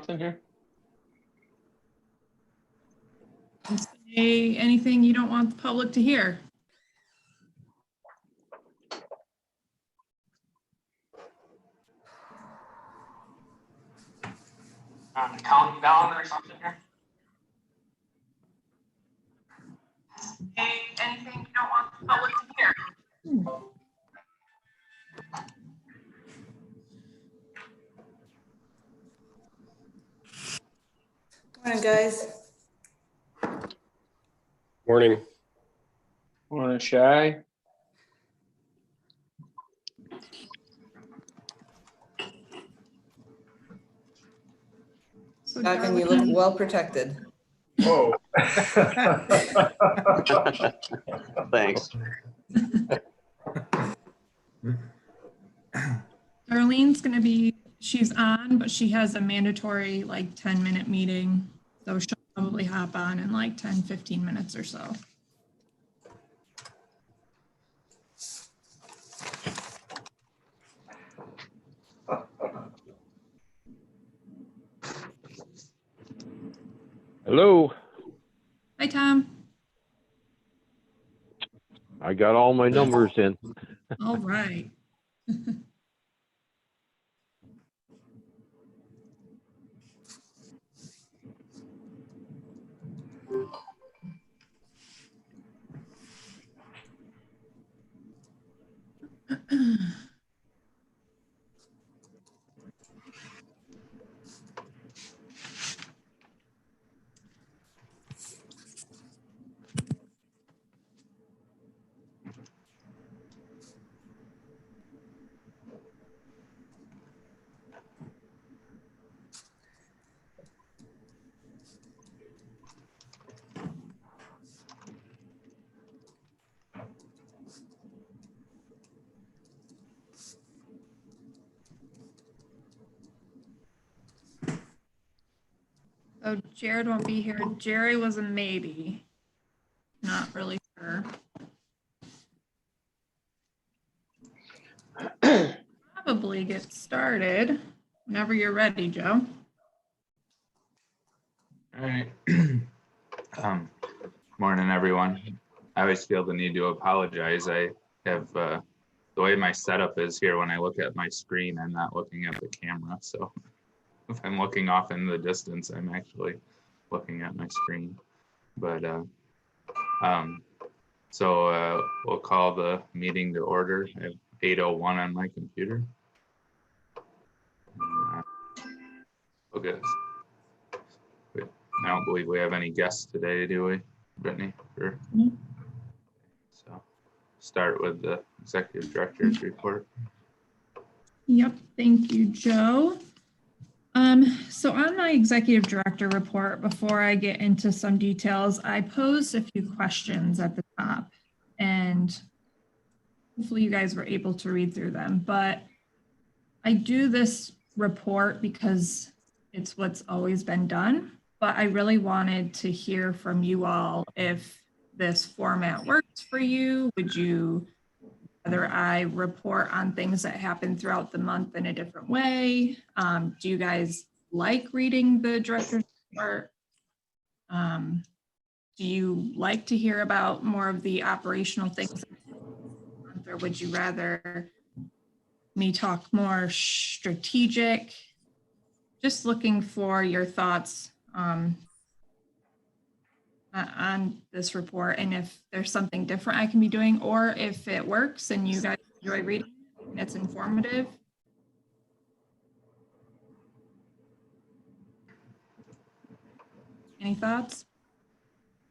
something here? Say anything you don't want the public to hear. Counting down or something here? Say anything you don't want the public to hear. Morning, guys. Morning. Morning, Shy. So Duncan, you look Darlene, well protected. Whoa. Thanks. Darlene's gonna be, she's on, but she has a mandatory like 10-minute meeting. So she'll probably hop on in like 10, 15 minutes or so. Hello. Hi, Tom. I got all my numbers in. All right. So Jared won't be here. Jerry was a maybe. Not really sure. Probably get started whenever you're ready, Joe. All right. Morning, everyone. I always feel the need to apologize. I have, the way my setup is here, when I look at my screen, I'm not looking at the camera. So if I'm looking off in the distance, I'm actually looking at my screen. But we'll call the meeting to order at 8:01 on my computer. Okay. I don't believe we have any guests today, do we, Brittany? Sure. So start with the executive director's report. Yep, thank you, Joe. So on my executive director report, before I get into some details, I posed a few questions at the top, and hopefully you guys were able to read through them. But I do this report because it's what's always been done, but I really wanted to hear from you all if this format works for you. Would you rather I report on things that happen throughout the month in a different way? Do you guys like reading the director's report? Do you like to hear about more of the operational things? Or would you rather me talk more strategic? Just looking for your thoughts on this report, and if there's something different I can be doing, or if it works and you guys enjoy reading and it's informative. Any thoughts?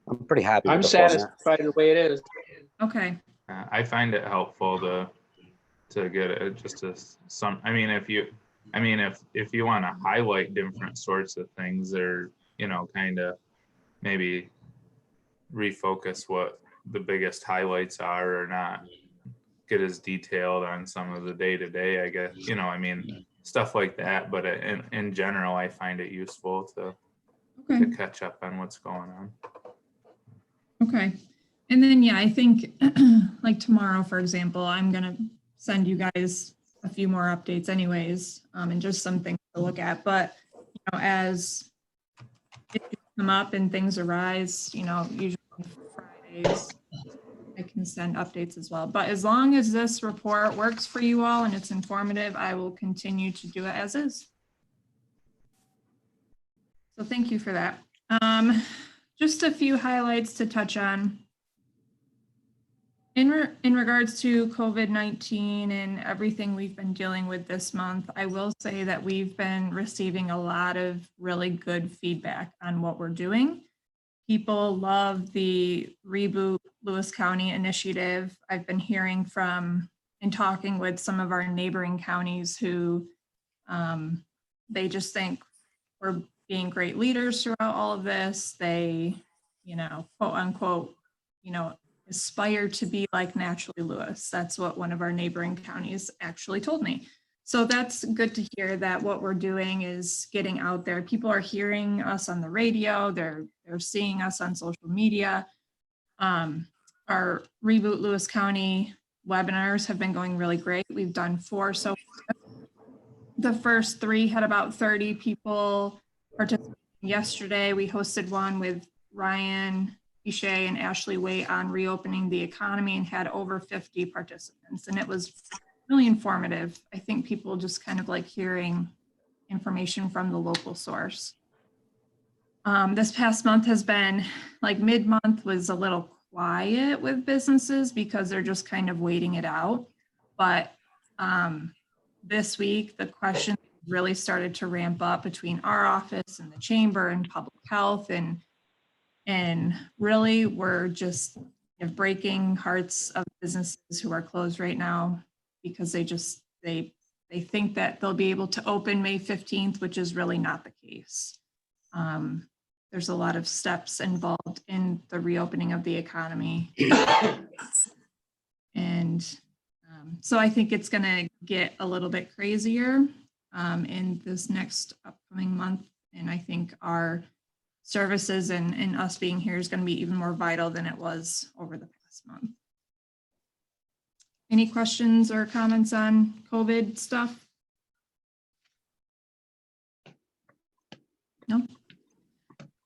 I'm pretty happy. I'm with the format. satisfied the way it is. Okay. I find it helpful to get it just as some, I mean, if you want to highlight different sorts of things, or, you know, kind of maybe refocus what the biggest highlights are, or not get as detailed on some of the day-to-day, I guess, you know, I mean, stuff like that. But in general, I find it useful to catch up on what's going on. Okay. And then, yeah, I think like tomorrow, for example, I'm going to send you guys a few more updates anyways, and just some things to look at. But as issues come up and things arise, usually Fridays, I can send updates as well. But as long as this report works for you all and it's informative, I will continue to do it as is. So thank you for that. Just a few highlights to touch on. In regards to COVID-19 and everything we've been dealing with this month, I will say that we've been receiving a lot of really good feedback on what we're doing. People love the Reboot Lewis County initiative. I've been hearing from and talking with some of our neighboring counties who they just think we're being great leaders throughout all of this. They, quote unquote, aspire to be like Naturally Lewis. That's what one of our neighboring counties actually told me. So that's good to hear that what we're doing is getting out there. People are hearing us on the radio. They're seeing us on social media. Our Reboot Lewis County webinars have been going really great. We've done 4 so far. The first 3 had about 30 people participating. Yesterday, we hosted one with Ryan Ishay and Ashley Waite on reopening the economy and had over 50 participants. And it was really informative. I think people just kind of like hearing information from the local source. This past month has been like mid-month was a little quiet with businesses because they're just kind of waiting it out. But this week, the questions really started to ramp up between our office and the chamber and public health, and really we're just breaking hearts of businesses who are closed right now because they think that they'll be able to open May 15th, which is really not the case. There's a lot of steps involved in the reopening of the economy. And so I think it's gonna get a little bit crazier in this next upcoming month. And I think our services and us being here is going to be even more vital than it was over the past month. Any questions or comments on COVID stuff? No.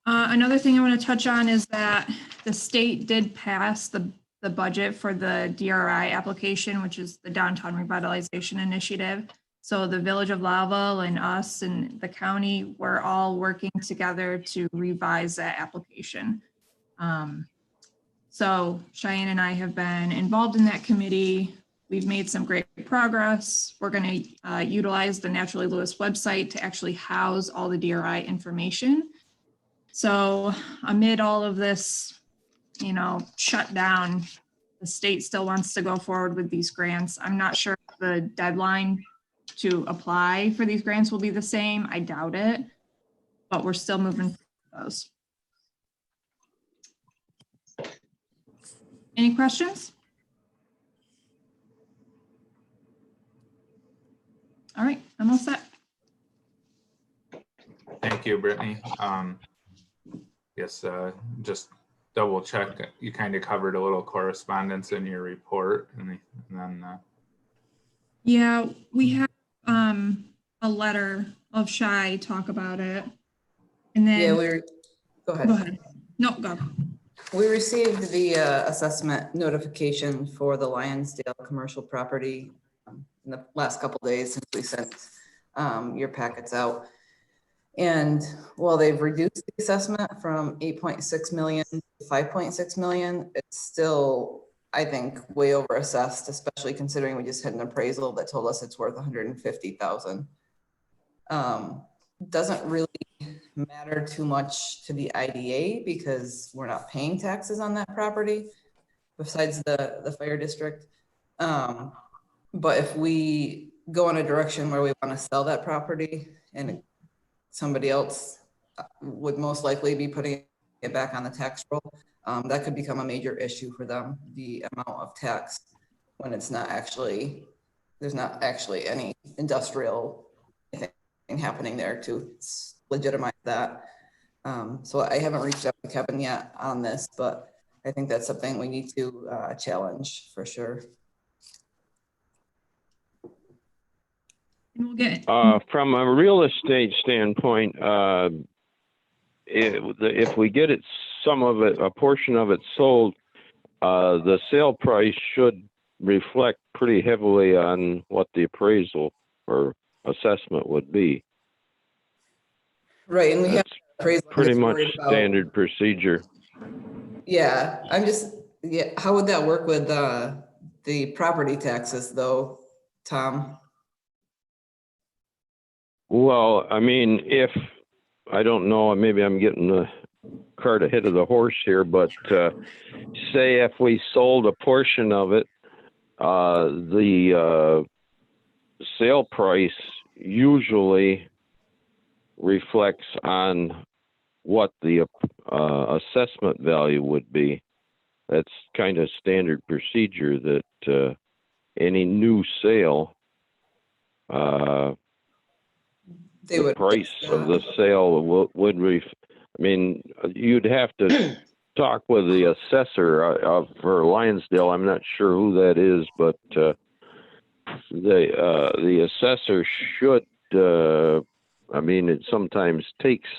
Another thing I want to touch on is that the state did pass the budget for the DRI application, which is the Downtown Revitalization Initiative. So the Village of Lowell and us and the county, we're all working together to revise that application. So Cheyenne and I have been involved in that committee. We've made some great progress. We're going to utilize the Naturally Lewis website to actually house all the DRI information. So amid all of this, shutdown, the state still wants to go forward with these grants. I'm not sure if the deadline to apply for these grants will be the same. I doubt it, but we're still moving through those. Any questions? All right, I'm all set. Thank you, Brittany. Yes, just double check. You kind of covered a little correspondence in your report, and then. Yeah, we have a letter of Shy talk about it, and then Yeah, go ahead. Go ahead. No, go. We received the assessment notification for the Lionsdale commercial property in the last couple of days since we sent your packets out. And while they've reduced the assessment from 8.6 million to 5.6 million, it's still, I think, way over assessed, especially considering we just had an appraisal that told us it's worth 150,000. Doesn't really matter too much to the IDA because we're not paying taxes on that property besides the fire district. But if we go in a direction where we want to sell that property and somebody else would most likely be putting it back on the tax roll, that could become a major issue for them, the amount of tax when it's not actually, there's not actually any industrial thing happening there to legitimize that. So I haven't reached out to Kevin yet on this, but I think that's something we need to challenge for sure. And we'll get, From a real estate standpoint, if we get it, some of it, a portion of it sold, the sale price should reflect pretty heavily on what the appraisal or assessment would be. Right, and we have That's appraisal. I'm pretty just much worried about- standard procedure. Yeah, yeah, how would that work with the property taxes though, Tom? Well, I mean, I don't know, maybe I'm getting the cart ahead of the horse here, but say if we sold a portion of it, the sale price usually reflects on what the assessment value would be. That's kind of standard procedure that any new sale, the price of the sale I mean, you'd have to talk with the assessor for Lionsdale. I'm not sure who that is, but the assessor should. I mean, it sometimes takes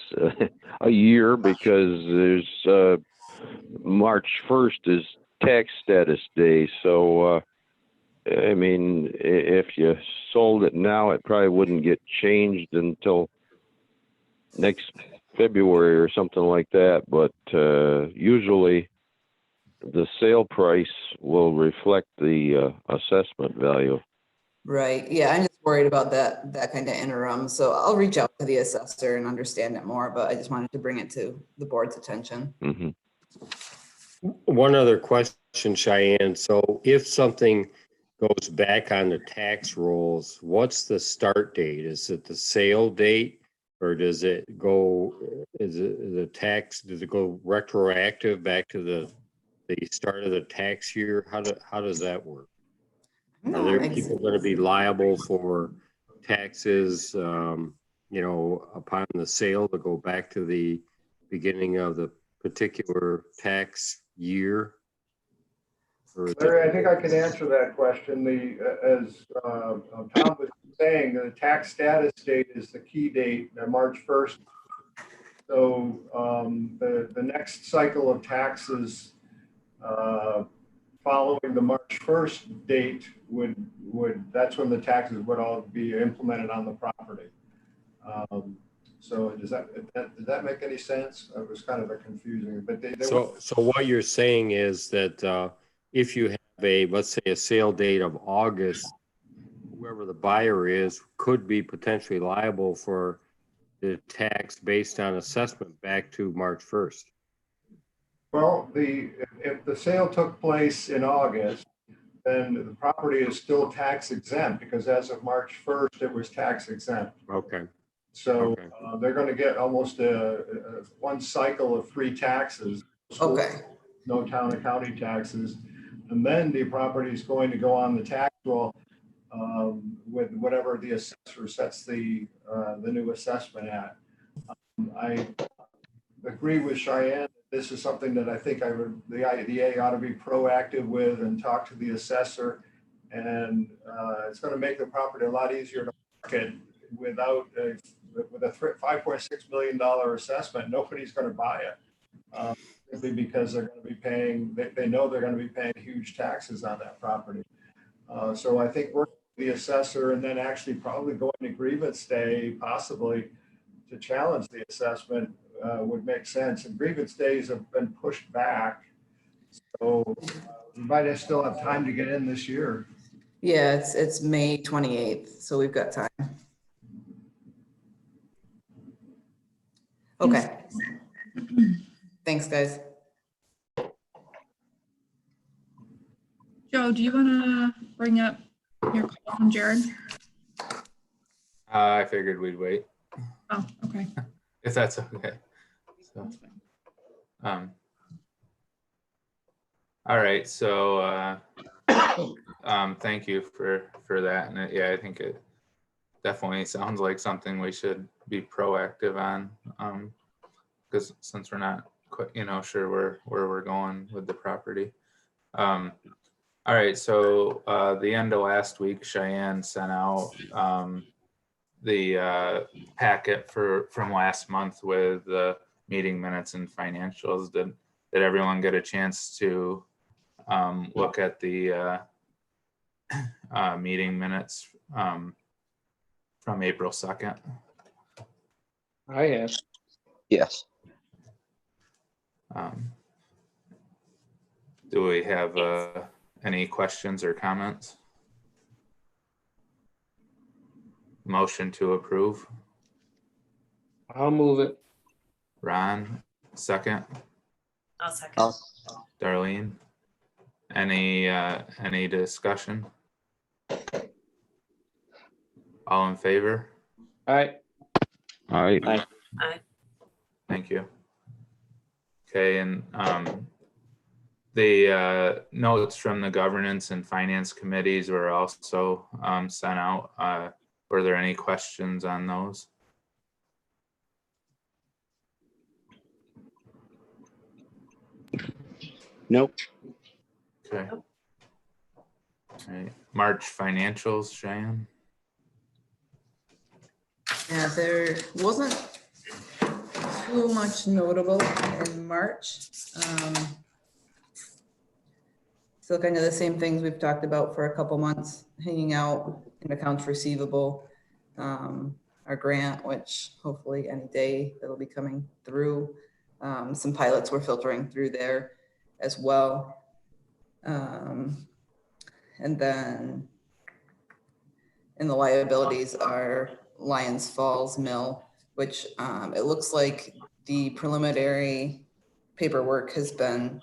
a year because there's March 1st is tax status day. So, I mean, if you sold it now, it probably wouldn't get changed until next February or something like that. But usually the sale price will reflect the assessment value. Right, yeah, I'm just worried about that kind of interim, so I'll reach out to the assessor and understand it more, but I just wanted to bring it to the board's attention. Mm-hmm. One other question, Cheyenne. So if something goes back on the tax rolls, what's the start date? Is it the sale date or does it go, does it go retroactive back to the start of the tax year? How does that work? Are there people going to be liable for taxes, upon the sale to go back to the beginning of the particular tax year? Larry, I think I can answer that question. As Tom was saying, the tax status date is the key date, March 1st. So the next cycle of taxes following the March 1st date that's when the taxes would all be implemented on the property. So does that make any sense? It was kind of a confusing, but so what you're saying is that if you have let's say a sale date of August, whoever the buyer is could be potentially liable for the tax based on assessment back to March 1st. Well, if the sale took place in August, then the property is still tax exempt because as of March 1st, it was tax exempt. Okay. So Okay. they're going to get almost one cycle of free taxes. Okay, No town and county taxes. And then the property is going to go on the tax roll with whatever the assessor sets the new assessment at. I agree with Cheyenne. This is something that I think the IDA ought to be proactive with and talk to the assessor. And it's going to make the property a lot easier to market without with a $5.6 million assessment. Nobody's going to buy it simply because they're going to be paying. They know they're going to be paying huge taxes on that property. So I think working with the assessor and then actually probably going to grievance day possibly to challenge the assessment would make sense. And grievance days have been pushed back. So we might still have time to get in this year. yeah, it's May 28th, so we've got time. Okay. Thanks, guys. Joe, do you want to bring up your call from Jared? I figured we'd wait Oh, okay. if that's okay. So, That's fine. all right. So, thank you for that. And yeah, I think it definitely sounds like something we should be proactive on. Because since we're not quite, sure where we're going with the property. All right. So, the end of last week, Cheyenne sent out packet from last month with the meeting minutes and financials. Did everyone get a chance to look at the meeting minutes from April 2nd? I have. Yes. Do we have any questions or comments? Motion to approve. I'll move it. Ron, second. I'll second. I'll- Darlene, any discussion? All in favor? All right. All right. Aye. Thank you. Okay, and the notes from the governance and finance committees were also sent out. Were there any questions on those? Nope. Okay. All right, March financials, Cheyenne? Yeah, there wasn't too much notable in March. So kind of the same things we've talked about for a couple months, hanging out in accounts receivable. Our grant, which hopefully any day it'll be coming through. Some pilots were filtering through there as well. And then in the liabilities are Lyons Falls Mill, which it looks like the preliminary paperwork has been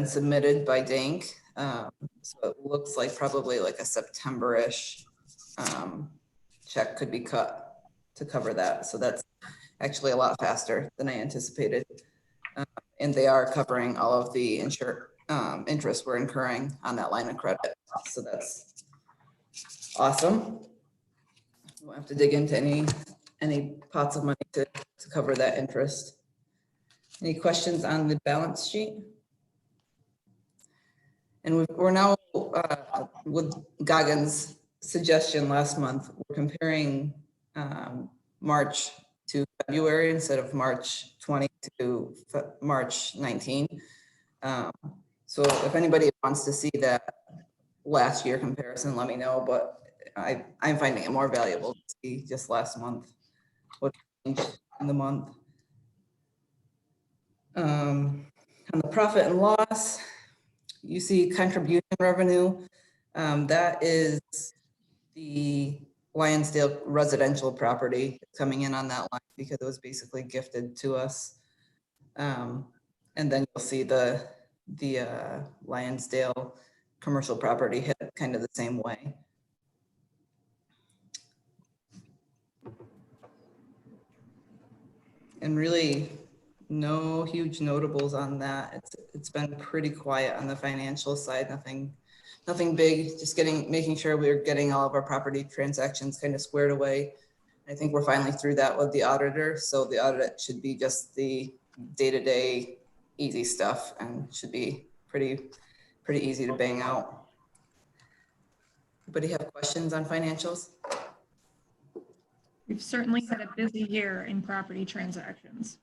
submitted by Dank. So it looks like probably like a September-ish check could be cut to cover that. So that's actually a lot faster than I anticipated. And they are covering all of the interest we're incurring on that line of credit. So that's awesome. We won't have to dig into any pots of money to cover that interest. Any questions on the balance sheet? And we're now with Goggins' suggestion last month, we're comparing March to February instead of March 20 to March 19. So if anybody wants to see that last year comparison, let me know, but I'm finding it more valuable to see just last month what changed in the month. On the profit and loss, you see contribution revenue. That is the Lionsdale residential property coming in on that line because it was basically gifted to us. And then you'll see the Lionsdale commercial property hit kind of the same way. And really no huge notables on that. It's been pretty quiet on the financial side, nothing big, just making sure we're getting all of our property transactions kind of squared away. I think we're finally through that with the auditor. So the audit should be just the day-to-day easy stuff and should be pretty easy to bang out. Anybody have questions on financials? We've certainly had a busy year in property transactions.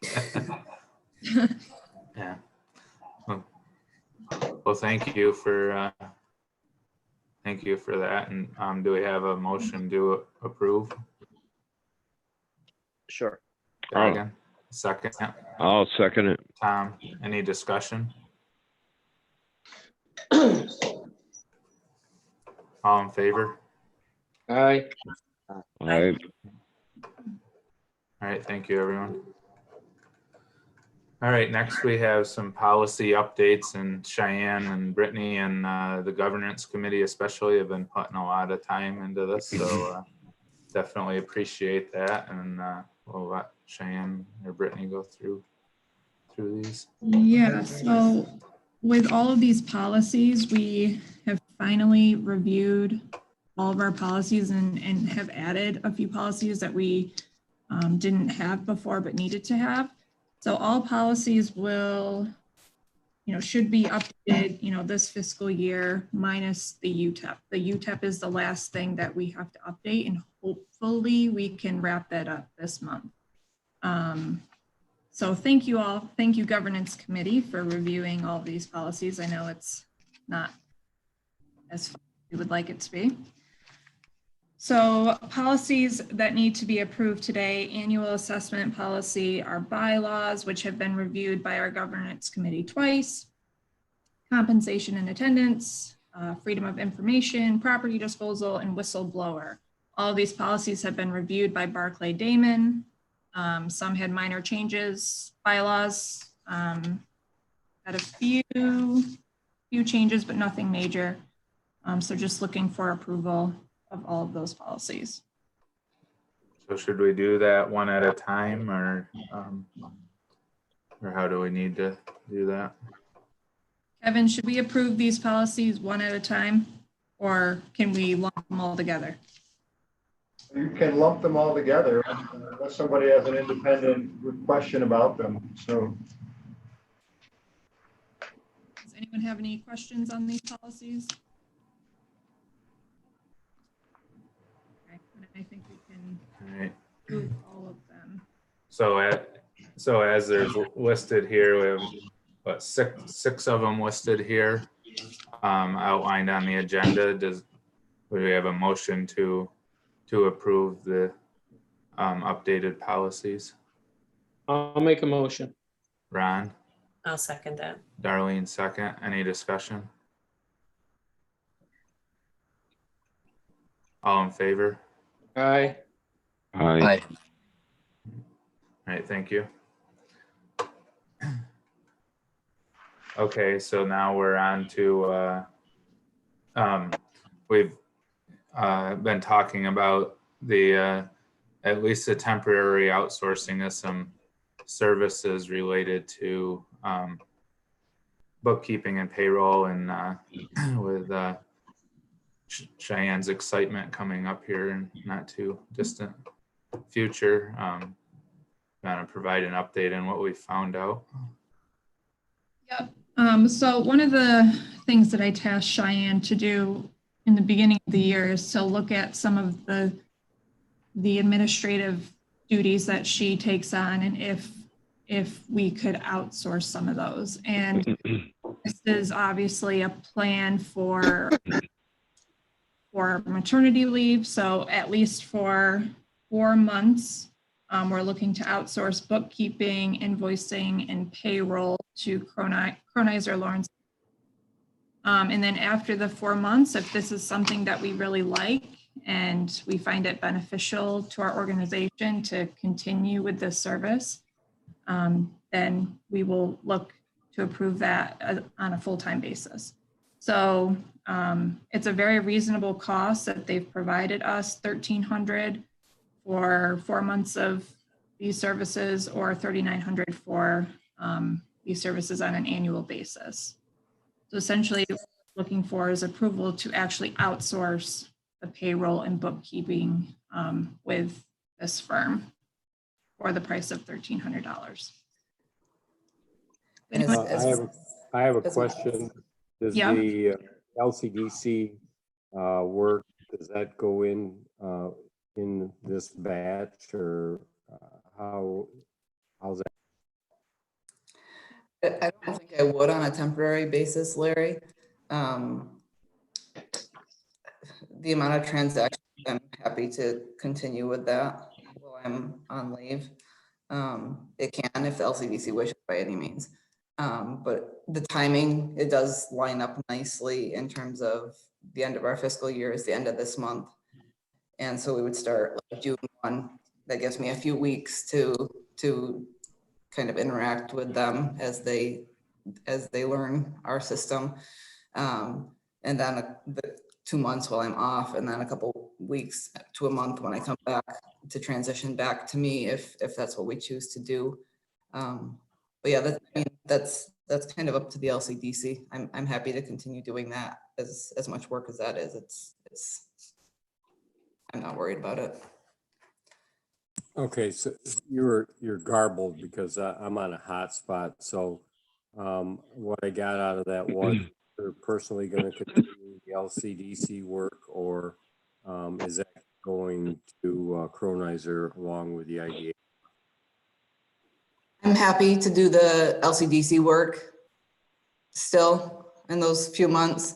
Yeah. Well, thank you for that. And do we have a motion to approve? Sure. Dragon, second. I'll second it. Tom, any discussion? All in favor? All right. All right. All right, thank you, everyone. All right, next we have some policy updates, and Cheyenne and Brittany and the governance committee especially have been putting a lot of time into this, so definitely appreciate that, and we'll let Cheyenne or Brittany go through these. Yeah, so with all of these policies, we have finally reviewed all of our policies and have added a few policies that we didn't have before but needed to have. So all policies will should be updated, this fiscal year minus the UTEP. The UTEP is the last thing that we have to update, and hopefully we can wrap that up this month. So thank you all. Thank you, Governance Committee, for reviewing all these policies. I know it's not as fun as we would like it to be. So policies that need to be approved today: annual assessment policy, our bylaws, which have been reviewed by our Governance Committee twice, compensation and attendance, freedom of information, property disposal, and whistleblower. All of these policies have been reviewed by Barclay Damon. Some had minor changes. Bylaws had a few changes, but nothing major. So just looking for approval of all of those policies. So should we do that one at a time, or how do we need to do that? Kevin, should we approve these policies one at a time, or can we lump them all together? You can lump them all together unless somebody has an independent question about them. So Does anyone have any questions on these policies? Okay, I think we can All right. approve all of them. So as there's listed here, we have what, six of them listed here, outlined on the agenda. Would we have a motion to approve the updated policies? I'll make a motion. Ron, I'll second that. Darlene, second. Any discussion? All in favor? Aye. Aye. All right, thank you. Okay, so now we're on to, we've been talking about the, at least the temporary outsourcing of some services related to bookkeeping and payroll, and with Cheyenne's excitement coming up here in not too distant future. Want to provide an update on what we found out? Yep. So one of the things that I tasked Cheyenne to do in the beginning of the year is to look at some of the administrative duties that she takes on, and if we could outsource some of those. And this is obviously a plan for maternity leave. So at least for 4 months, we're looking to outsource bookkeeping, invoicing, and payroll to Cronizer Lawrence. And then after the 4 months, if this is something that we really like and we find it beneficial to our organization to continue with this service, then we will look to approve that on a full-time basis. So it's a very reasonable cost that they've provided us, $1,300 for 4 months of these services, or $3,900 for these services on an annual basis. So essentially what we're looking for is approval to actually outsource the payroll and bookkeeping with this firm for the price of $1,300. And I have a question. Does Yeah. the LCDC work, does that go in this batch, or how's that? I don't think I would on a temporary basis, Larry. The amount of transactions, I'm happy to continue with that while I'm on leave. It can, if the LCDC wishes, by any means. But the timing, it does line up nicely in terms of the end of our fiscal year is the end of this month. And so we would start like June 1. That gives me a few weeks to kind of interact with them as they learn our system. And then the 2 months while I'm off, and then a couple weeks to a month when I come back to transition back to me if that's what we choose to do. But yeah, that's kind of up to the LCDC. I'm happy to continue doing that as much work as that is. It's I'm not worried about it. Okay, so you're garbled because I'm on a hotspot. So What I got out of that was they're personally going to continue the LCDC work, or is that going to Cronizer along with the IDA? I'm happy to do the LCDC work still in those few months,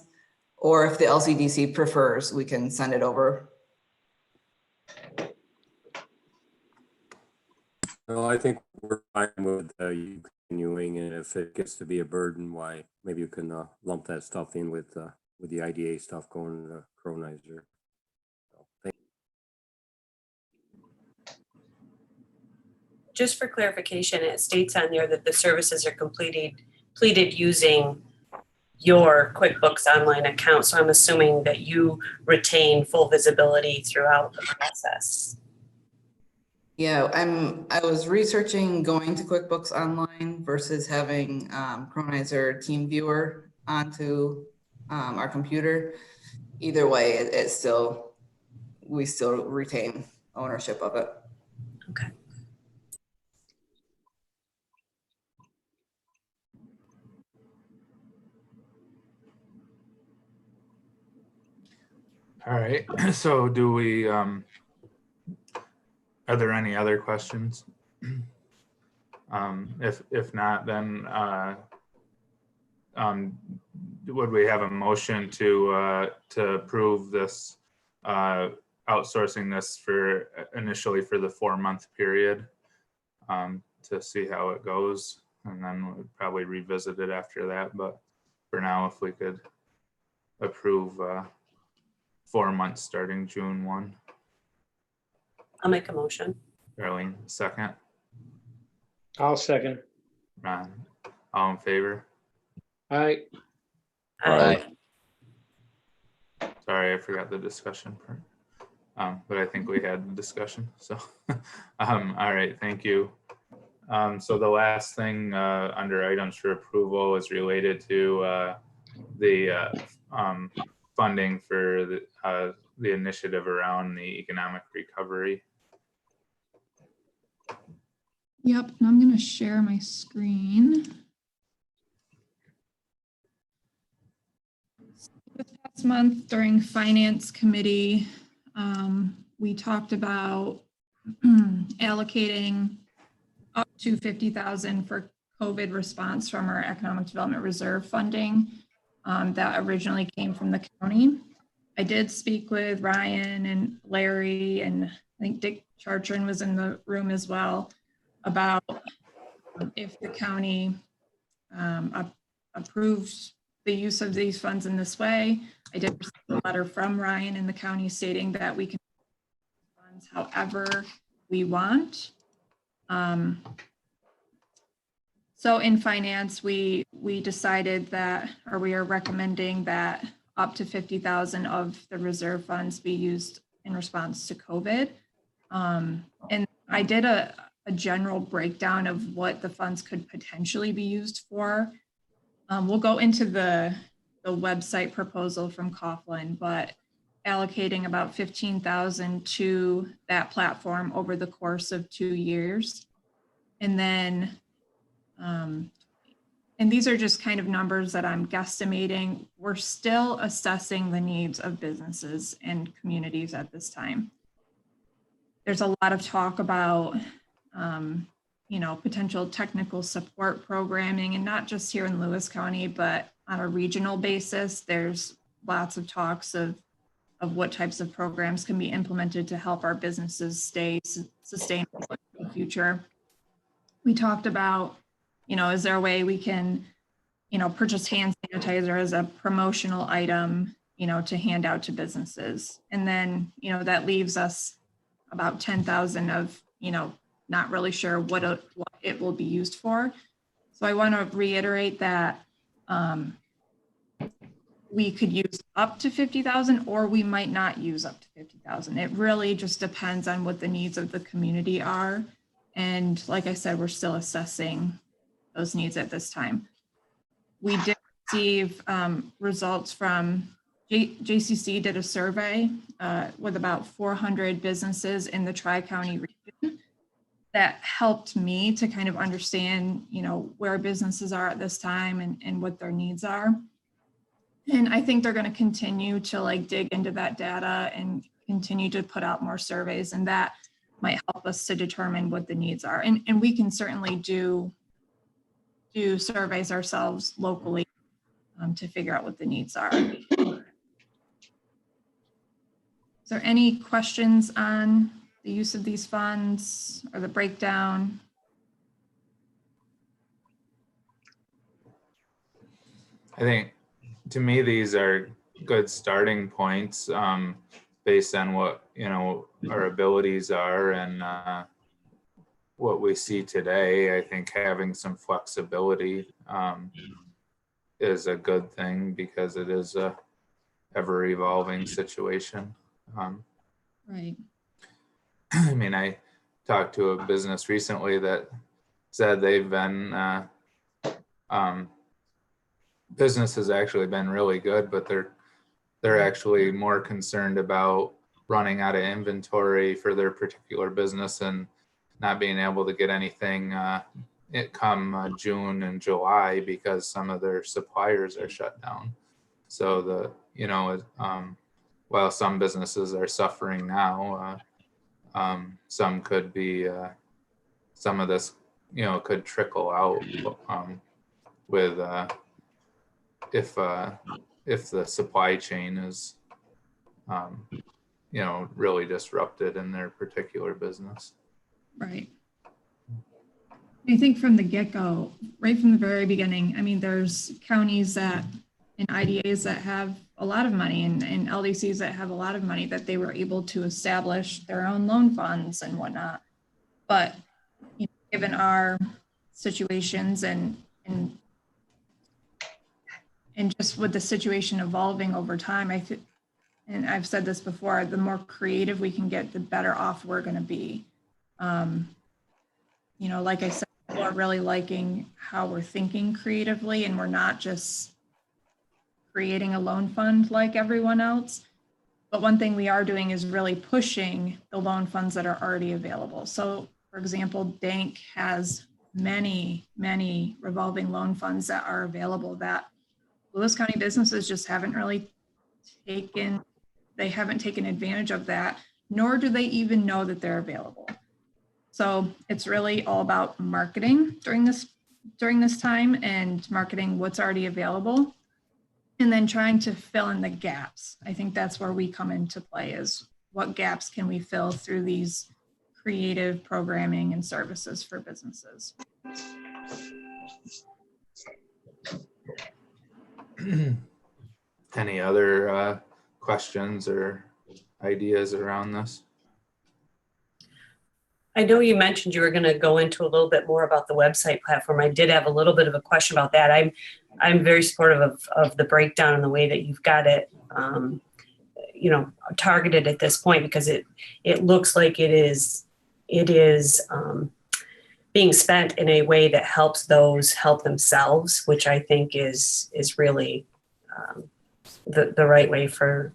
or if the LCDC prefers, we can send it over. No, I think we're fine with you continuing, and if it gets to be a burden, why maybe you can lump that stuff in with the IDA stuff going to Cronizer. So, thank Just for clarification, it states on there that the services are completed using your QuickBooks Online account. So I'm assuming that you retain full visibility throughout the process. Yeah, I was researching going to QuickBooks Online versus having Cronizer TeamViewer onto our computer. Either way, we still retain ownership of it. Okay. All right, so do we, are there any other questions? If not, then would we have a motion to approve this, outsourcing this for initially for the 4-month period, to see how it goes, and then we'll probably revisit it after that. But for now, if we could approve 4 months starting June 1. I'll make a motion. Darlene, second. I'll second. Ron, all in favor? Aye. Aye. Sorry, I forgot the discussion part. But I think we had the discussion, so. All right, thank you. So the last thing under items for approval is related to the funding for the initiative around the economic recovery. Yep, and I'm going to share my screen. This past month during Finance Committee, we talked about allocating up to $50,000 for COVID response from our Economic Development Reserve funding that originally came from the county. I did speak with Ryan and Larry, and I think Dick Chartrand was in the room as well, about if the county approved the use of these funds in this way. I did receive a letter from Ryan and the county stating that we can use funds however we want. So in finance, we decided that, or we are recommending that up to $50,000 of the reserve funds be used in response to COVID. And I did a general breakdown of what the funds could potentially be used for. We'll go into the website proposal from Coughlin, but allocating about $15,000 to that platform over the course of 2 years. And then, and these are just kind of numbers that I'm guesstimating. We're still assessing the needs of businesses and communities at this time. There's a lot of talk about, potential technical support programming, and not just here in Lewis County, but on a regional basis. There's lots of talks of what types of programs can be implemented to help our businesses stay sustainable in the future. We talked about, is there a way we can, purchase hand sanitizer as a promotional item, to hand out to businesses. And then, that leaves us about 10,000 of, not really sure what it will be used for. So I want to reiterate that we could use up to 50,000, or we might not use up to 50,000. It really just depends on what the needs of the community are. And like I said, we're still assessing those needs at this time. We did receive results from JCC did a survey with about 400 businesses in the Tri-County region. that helped me to kind of understand, where businesses are at this time and what their needs are. And I think they're going to continue to like dig into that data and continue to put out more surveys, and that might help us to determine what the needs are. And we can certainly do surveys ourselves locally to figure out what the needs are. Is there any questions on the use of these funds or the breakdown? I think, to me, these are good starting points based on what, our abilities are and what we see today. I think having some flexibility is a good thing because it is a ever evolving situation. Right. I mean, I talked to a business recently that said they've been, business has actually been really good, but they're actually more concerned about running out of inventory for their particular business and not being able to get anything it come June and July because some of their suppliers are shut down. So while some businesses are suffering now, some could be, some of this, could trickle out with if the supply chain is, really disrupted in their particular business. Right. I think from the get-go, right from the very beginning, I mean, there's counties that and IDAs that have a lot of money and LDCs that have a lot of money that they were able to establish their own loan funds and whatnot. But given our situations and just with the situation evolving over time, and I've said this before, the more creative we can get, the better off we're going to be. Like I said, people are really liking how we're thinking creatively, and we're not just creating a loan fund like everyone else. But one thing we are doing is really pushing the loan funds that are already available. So, for example, DANK has many revolving loan funds that are available that Lewis County businesses just haven't really taken advantage of that, nor do they even know that they're available. So it's really all about marketing during this time and marketing what's already available and then trying to fill in the gaps. I think that's where we come into play, is what gaps can we fill through these creative programming and services for businesses. Any other questions or ideas around this? I know you mentioned you were going to go into a little bit more about the website platform. I did have a little bit of a question about that. I'm very supportive of the breakdown and the way that you've got it, targeted at this point, because it looks like it is being spent in a way that helps those help themselves, which I think is really the right way for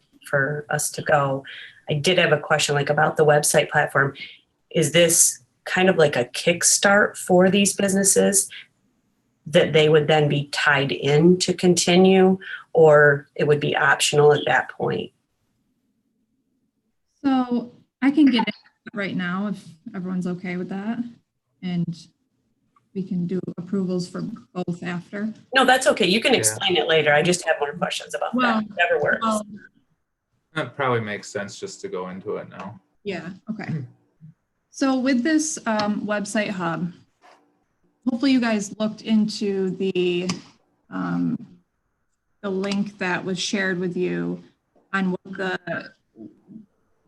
us to go. I did have a question about the website platform. Is this kind of like a kickstart for these businesses that they would then be tied in to continue, or it would be optional at that point? So I can get it right now if everyone's okay with that, and we can do approvals for both after. No, that's okay. You can explain it later. I just have more questions about that. Whatever works. That probably makes sense just to go into it now. Yeah, okay. So with this website hub, hopefully you guys looked into the link that was shared with you on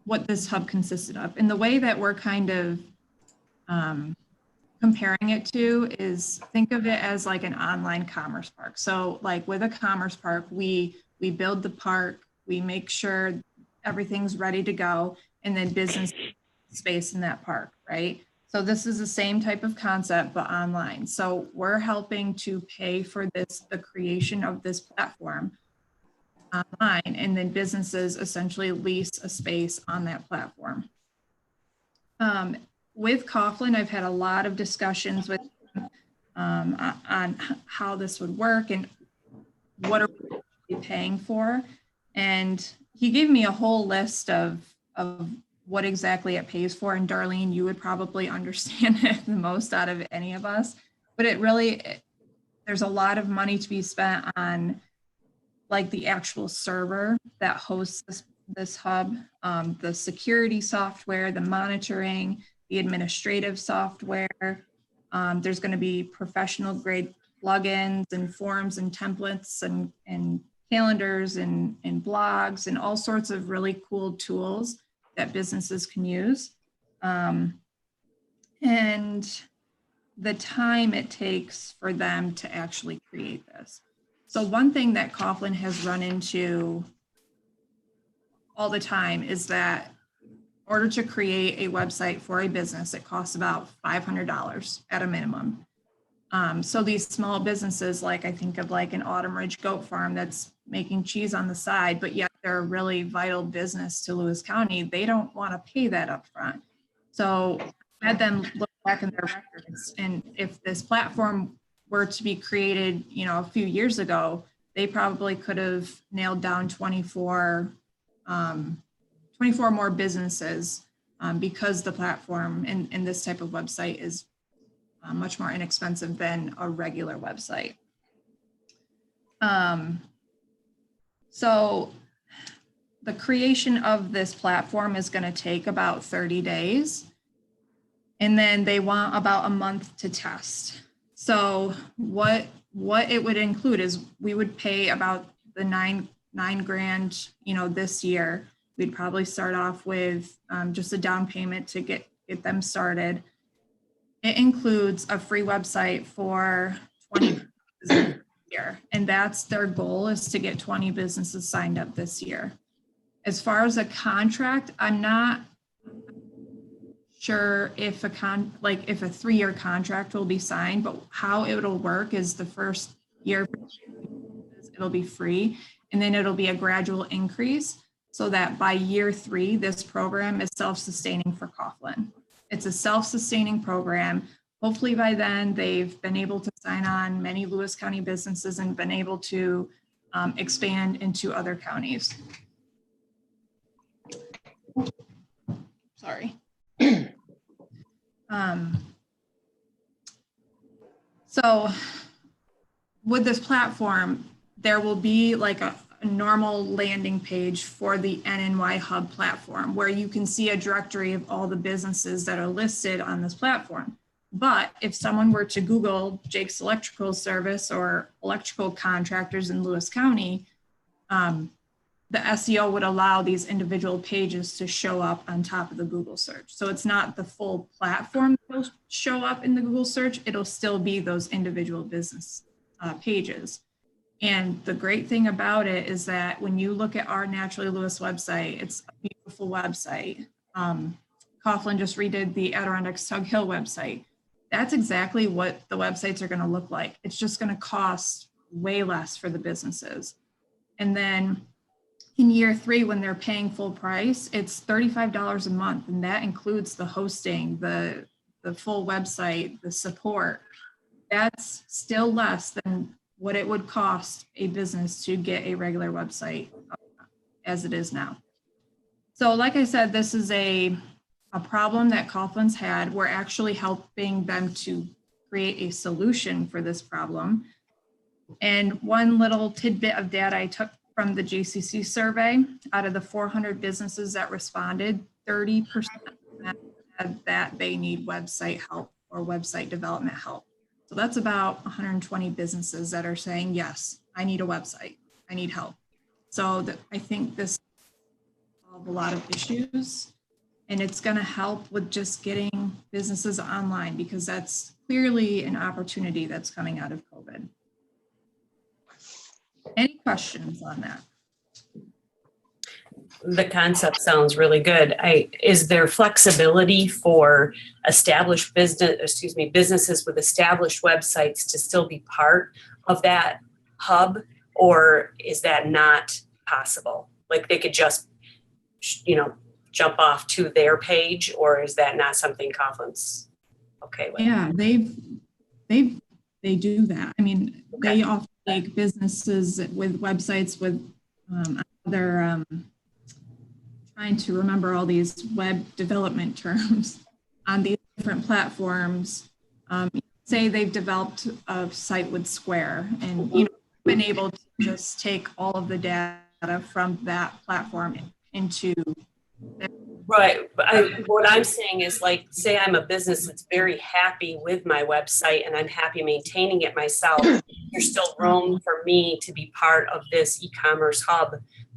what this hub consisted of. And the way that we're kind of comparing it to is, think of it as like an online commerce park. So like with a commerce park, we build the park, we make sure everything's ready to go, and then business space in that park, right? So this is the same type of concept, but online. So we're helping to pay for the creation of this platform online, and then businesses essentially lease a space on that platform. with Coughlin, I've had a lot of discussions with on how this would work and what are we paying for. And he gave me a whole list of what exactly it pays for. And Darlene, you would probably understand it the most out of any of us. But there's a lot of money to be spent on like the actual server that hosts this hub, the security software, the monitoring, the administrative software. There's going to be professional grade plugins and forms and templates and calendars and blogs and all sorts of really cool tools that businesses can use. And the time it takes for them to actually create this. So one thing that Coughlin has run into all the time is that in order to create a website for a business, it costs about $500 at a minimum. So these small businesses, like I think of like an Autumn Ridge Goat Farm that's making cheese on the side, but yet they're a really vital business to Lewis County, they don't want to pay that up front. So I had them look back in their records, and if this platform were to be created, a few years ago, they probably could have nailed down 24 more businesses because the platform and this type of website is much more inexpensive than a regular website. So the creation of this platform is going to take about 30 days. And then they want about a month to test. So what it would include is we would pay about the nine grand, this year. We'd probably start off with just a down payment to get them started. It includes a free website for 20 businesses a year. And that's their goal, is to get 20 businesses signed up this year. As far as a contract, I'm not sure if a 3-year contract will be signed, but how it'll work is the first year it'll be free, and then it'll be a gradual increase so that by year 3, this program is self-sustaining for Coughlin. It's a self-sustaining program. Hopefully by then they've been able to sign on many Lewis County businesses and been able to expand into other counties. Sorry. So with this platform, there will be like a normal landing page for the NNY Hub platform where you can see a directory of all the businesses that are listed on this platform. But if someone were to Google Jake's Electrical Service or electrical contractors in Lewis County, the SEO would allow these individual pages to show up on top of the Google search. So it's not the full platform that will show up in the Google search, it'll still be those individual business pages. And the great thing about it is that when you look at our Naturally Lewis website, it's a beautiful website. Coughlin just redid the Adirondack Tug Hill website. That's exactly what the websites are going to look like. It's just going to cost way less for the businesses. And then in year 3, when they're paying full price, it's $35 a month. And that includes the hosting, the full website, the support. That's still less than what it would cost a business to get a regular website as it is now. So like I said, this is a problem that Coughlin's had. We're actually helping them to create a solution for this problem. And one little tidbit of data I took from the JCC survey, out of the 400 businesses that responded, 30% said that they need website help or website development help. So that's about 120 businesses that are saying, yes, I need a website, I need help. So I think this will solve a lot of issues, and it's going to help with just getting businesses online, because that's clearly an opportunity that's coming out of COVID. Any questions on that? The concept sounds really good. Is there flexibility for businesses with established websites to still be part of that hub, or is that not possible? Like they could just, jump off to their page, or is that not something Coughlin's okay with? Yeah, they do that. I mean, they often take businesses with websites with other, trying to remember all these web development terms on these different platforms. Say they've developed a site with Square and, you know, been able to just take all of the data from that platform into. Right, but what I'm saying is, like, say I'm a business that's very happy with my website and I'm happy maintaining it myself. There's still room for me to be part of this e-commerce hub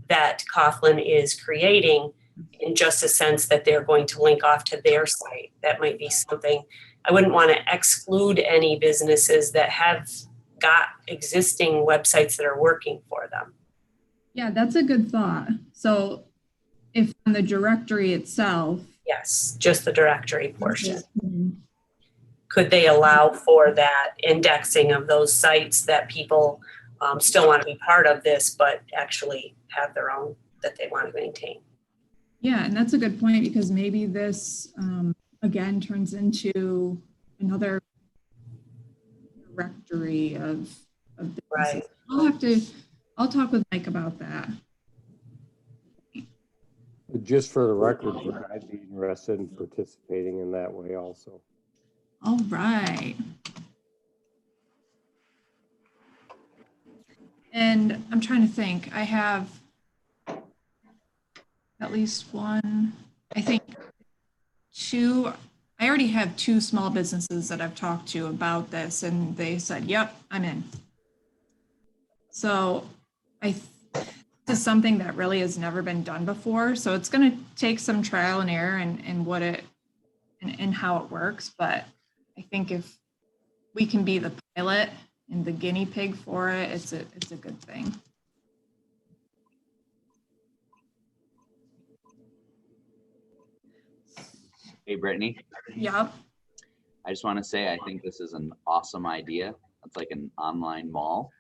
that Coughlin is creating, in just a sense that they're going to link off to their site. That might be something. I wouldn't want to exclude any businesses that have got existing websites that are working for them. Yeah, that's a good thought. So if on the directory itself. Yes, just the directory portion. Could they allow for that indexing of those sites that people still want to be part of this, but actually have their own that they want to maintain? Yeah, and that's a good point, because maybe this, again, turns into another directory of businesses. Right. I'll talk with Mike about that. Just for the record, I'd be interested in participating in that way also. All right. And I'm trying to think, I have at least one, I think two, I already have two small businesses that I've talked to about this, and they said, yep, I'm in. So this is something that really has never been done before. So it's going to take some trial and error and what it and how it works. But I think if we can be the pilot and the guinea pig for it, it's a good thing. Hey, Brittany. Yep. I just want to say I think this is an awesome idea. It's like an online mall.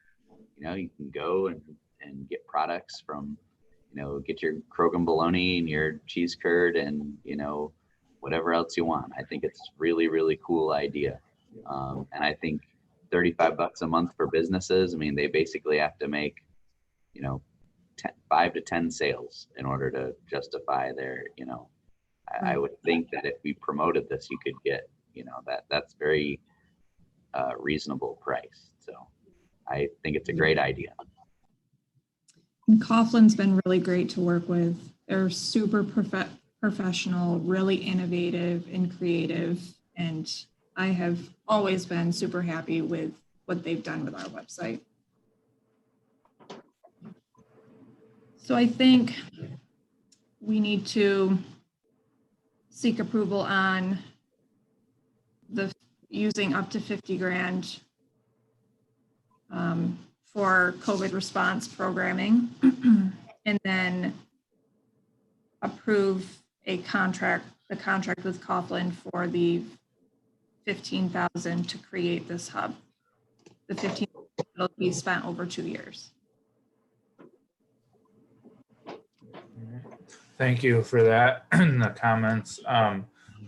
You know, you can go and get products from, you know, get your Krogan bologna and your cheese curd and, you know, whatever else you want. I think it's really, really cool idea. And I think $35 a month for businesses, I mean, they basically have to make, you know, 5 to 10 sales in order to justify their, you know, I would think that if we promoted this, you could get, you know, that's very reasonable price. So I think it's a great idea. And Coughlin's been really great to work with. They're super professional, really innovative and creative. And I have always been super happy with what they've done with our website. So I think we need to seek approval on the using up to 50 grand for COVID response programming, and then approve the contract with Coughlin for the 15,000 to create this hub. The 15 will be spent over 2 years. Thank you for that, the comments.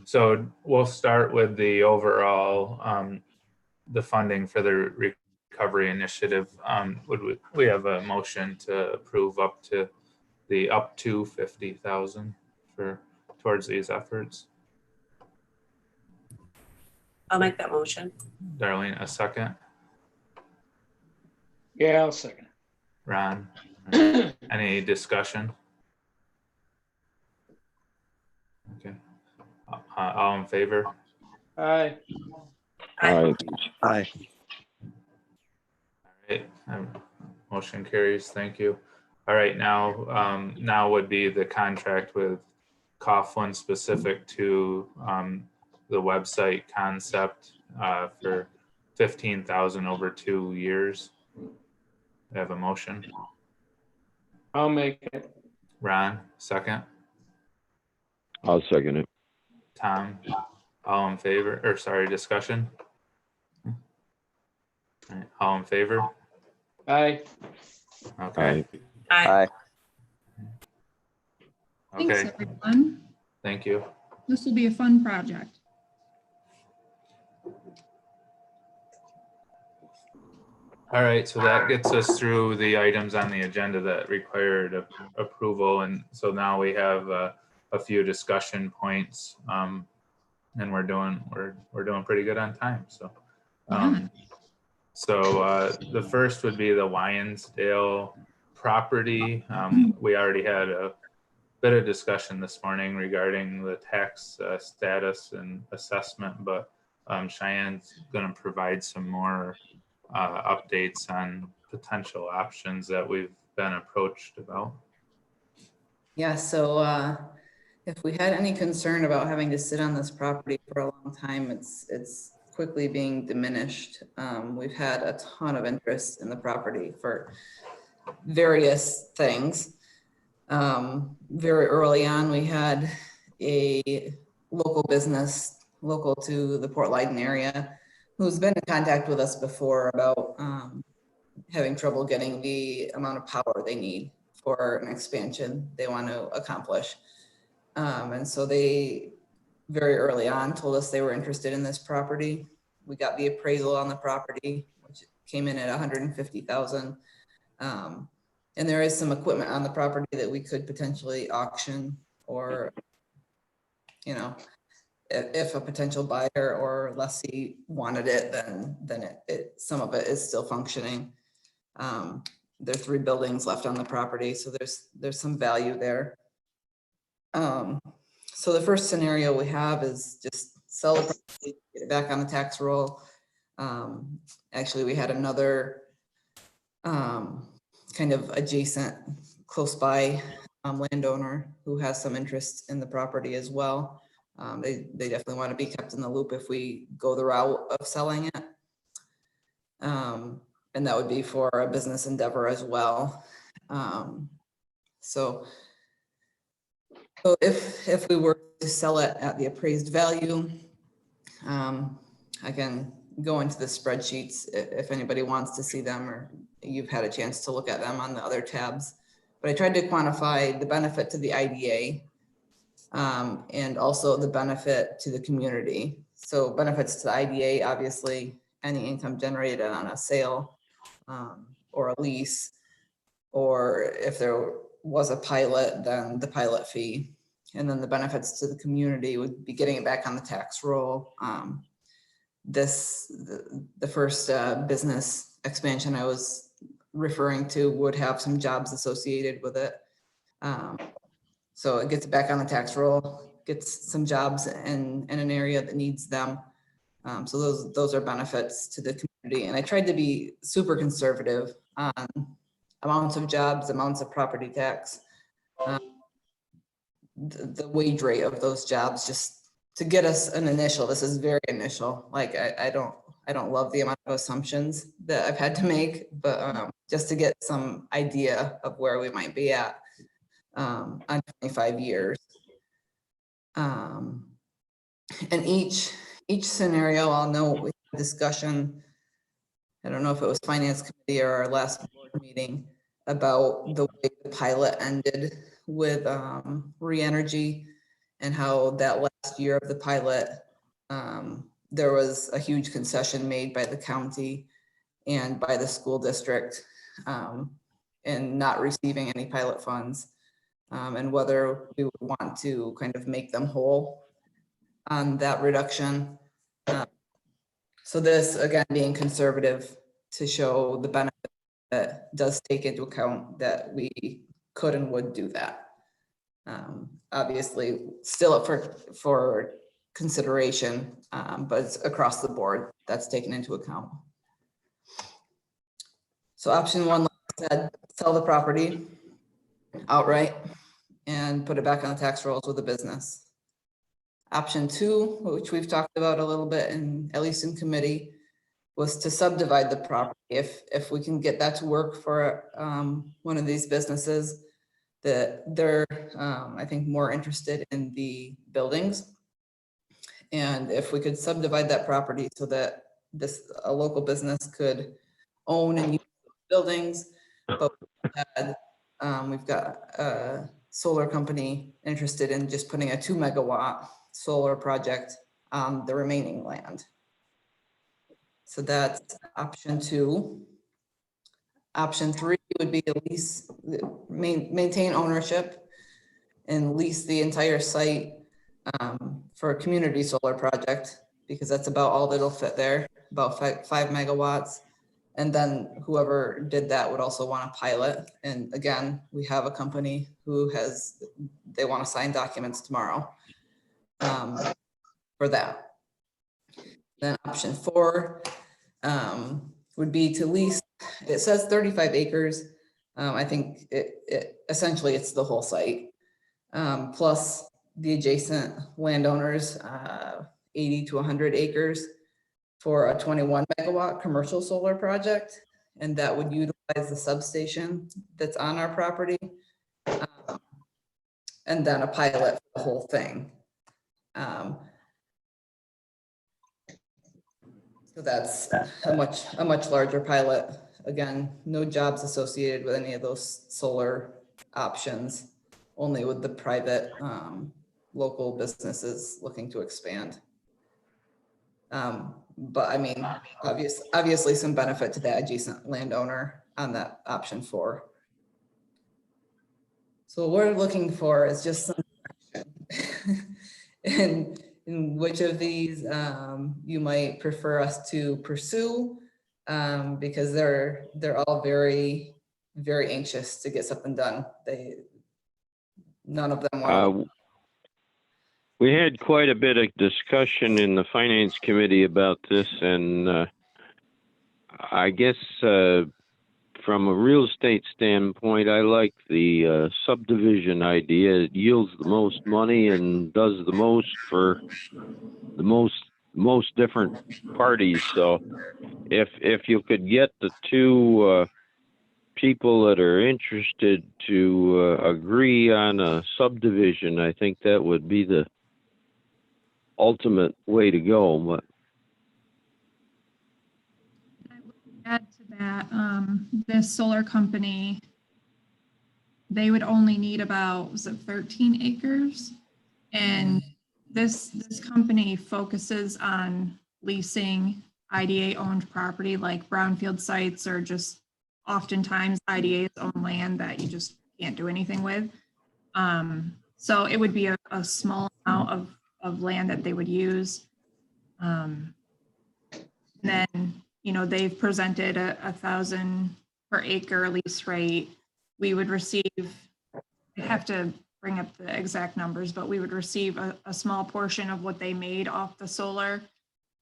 So we'll start with the overall, the funding for the recovery initiative. Would we have a motion to approve up to 50,000 towards these efforts? I'll make that motion. Darlene, a second. Yeah, I'll second. Ron, any discussion? Okay. All in favor? Aye. Aye. Aye. All right. Motion carries. Thank you. All right. Now would be the contract with Coughlin specific to the website concept for 15,000 over 2 years. I have a motion. I'll make it. Ron, second. I'll second it. Tom, all in favor, or sorry, discussion? All right, all in favor? Aye. Okay. Aye. Aye. Thanks, Okay, everyone. thank you. This will be a fun project. All right, so that gets us through the items on the agenda that required approval. And so now we have a few discussion points. And we're doing pretty good on time. So, the first would be the Wyonsdale property. We already had a bit of discussion this morning regarding the tax status and assessment, but Cheyenne's going to provide some more updates on potential options that we've been approached about. Yeah, so if we had any concern about having to sit on this property for a long time, it's quickly being diminished. We've had a ton of interest in the property for various things. Very early on, we had a local business local to the Port Leyden area who's been in contact with us before about having trouble getting the amount of power they need for an expansion they want to accomplish. And so they very early on told us they were interested in this property. We got the appraisal on the property, which came in at 150,000. And there is some equipment on the property that we could potentially auction, or, you know, if a potential buyer or lessee wanted it, then some of it is still functioning. There are 3 buildings left on the property, so there's some value there. So the first scenario we have is just sell the property, get it back on the tax roll. Actually, we had another kind of adjacent, close by landowner who has some interest in the property as well. They definitely want to be kept in the loop if we go the route of selling it. And that would be for a business endeavor as well. So if we were to sell it at the appraised value, I can go into the spreadsheets if anybody wants to see them, or you've had a chance to look at them on the other tabs. But I tried to quantify the benefit to the IDA and also the benefit to the community. So benefits to the IDA, obviously, any income generated on a sale or a lease, or if there was a pilot, then the pilot fee. And then the benefits to the community would be getting it back on the tax roll. The first business expansion I was referring to would have some jobs associated with it. So it gets it back on the tax roll, gets some jobs in an area that needs them. So those are benefits to the community. And I tried to be super conservative on amounts of jobs, amounts of property tax, the wage rate of those jobs, just to get us an initial. This is very initial. Like I don't love the amount of assumptions that I've had to make, but just to get some idea of where we might be at on 25 years. And each scenario, I'll note with discussion, I don't know if it was finance committee or our last board meeting, about the way the pilot ended with Re-Energy, and how that last year of the pilot, there was a huge concession made by the county and by the school district in not receiving any pilot funds, and whether we would want to kind of make them whole on that reduction. So this, again, being conservative to show the benefit that does take into account that we could and would do that. Obviously, still up for consideration, but it's across the board that's taken into account. So option 1, like I said, sell the property outright and put it back on the tax rolls with the business. Option 2, which we've talked about a little bit, at least in committee, was to subdivide the property. If we can get that to work for one of these businesses, that they're, I think, more interested in the buildings. And if we could subdivide that property so that a local business could own and use buildings, but we've got solar company interested in just putting a 2 megawatt solar project on the remaining land. So that's option 2. Option 3 would be to lease, maintain ownership and lease the entire site for a community solar project, because that's about all that'll fit there, about 5 megawatts. And then whoever did that would also want to pilot. And again, we have a company who they want to sign documents tomorrow for that. Then option 4 would be to lease. It says 35 acres. I think it essentially it's the whole site, plus the adjacent landowners, 80 to 100 acres for a 21 megawatt commercial solar project. And that would utilize the substation that's on our property. And then a pilot for the whole thing. So that's a much larger pilot. Again, no jobs associated with any of those solar options, only with the private local businesses looking to expand. But I mean, obviously some benefit to the adjacent landowner on that option 4. So what we're looking for is just some direction. And in which of these you might prefer us to pursue, because they're all very, very anxious to get something done. None of them want. We had quite a bit of discussion in the finance committee about this, and I guess from a real estate standpoint, I like the subdivision idea. It yields the most money and does the most for the most different parties. So if you could get the 2 people that are interested to agree on a subdivision, I think that would be the ultimate way to go. But I would add to that, this solar company, they would only need about, was it 13 acres? And this company focuses on leasing IDA owned property, like brownfield sites, or just oftentimes IDA's own land that you just can't do anything with. So it would be a small amount of land that they would use. Then, you know, they've presented a $1,000 per acre lease rate. We would receive, I have to bring up the exact numbers, but we would receive a small portion of what they made off the solar.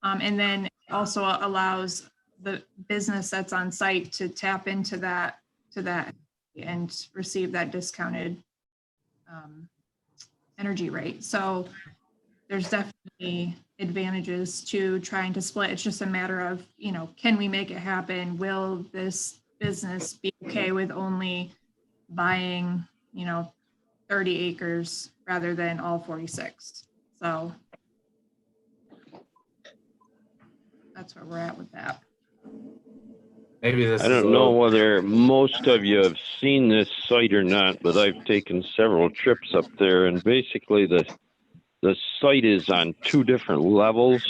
And then also allows the business that's on site to tap into that and receive that discounted energy rate. So there's definitely advantages to trying to split. It's just a matter of, you know, can we make it happen? Will this business be okay with only buying, you know, 30 acres rather than all 46? So that's where we're at with that. Maybe this I is a don't know little, whether most of you have seen this site or not, but I've taken several trips up there, and basically the site is on 2 different levels,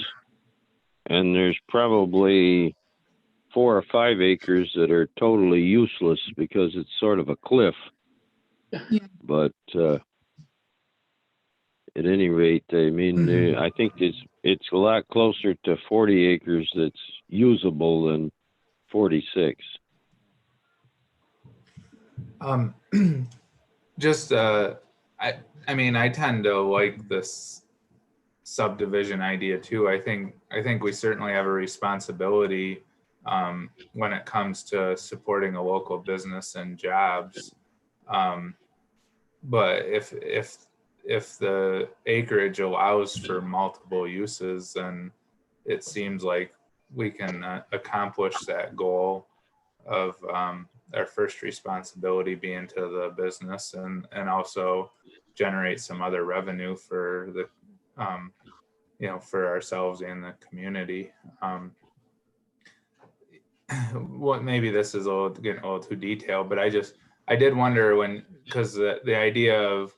and there's probably 4 or 5 acres that are totally useless because it's sort of a cliff. Yeah. But at any rate, I mean, I think it's a lot closer to 40 acres that's usable than 46. just I mean, I tend to like this subdivision idea too. I think we certainly have a responsibility when it comes to supporting a local business and jobs. But if the acreage allows for multiple uses, then it seems like we can accomplish that goal of our first responsibility being to the business, and also generate some other revenue for the you know, for ourselves and the community. What maybe this is getting a little too detailed, but I just I did wonder when, because the idea of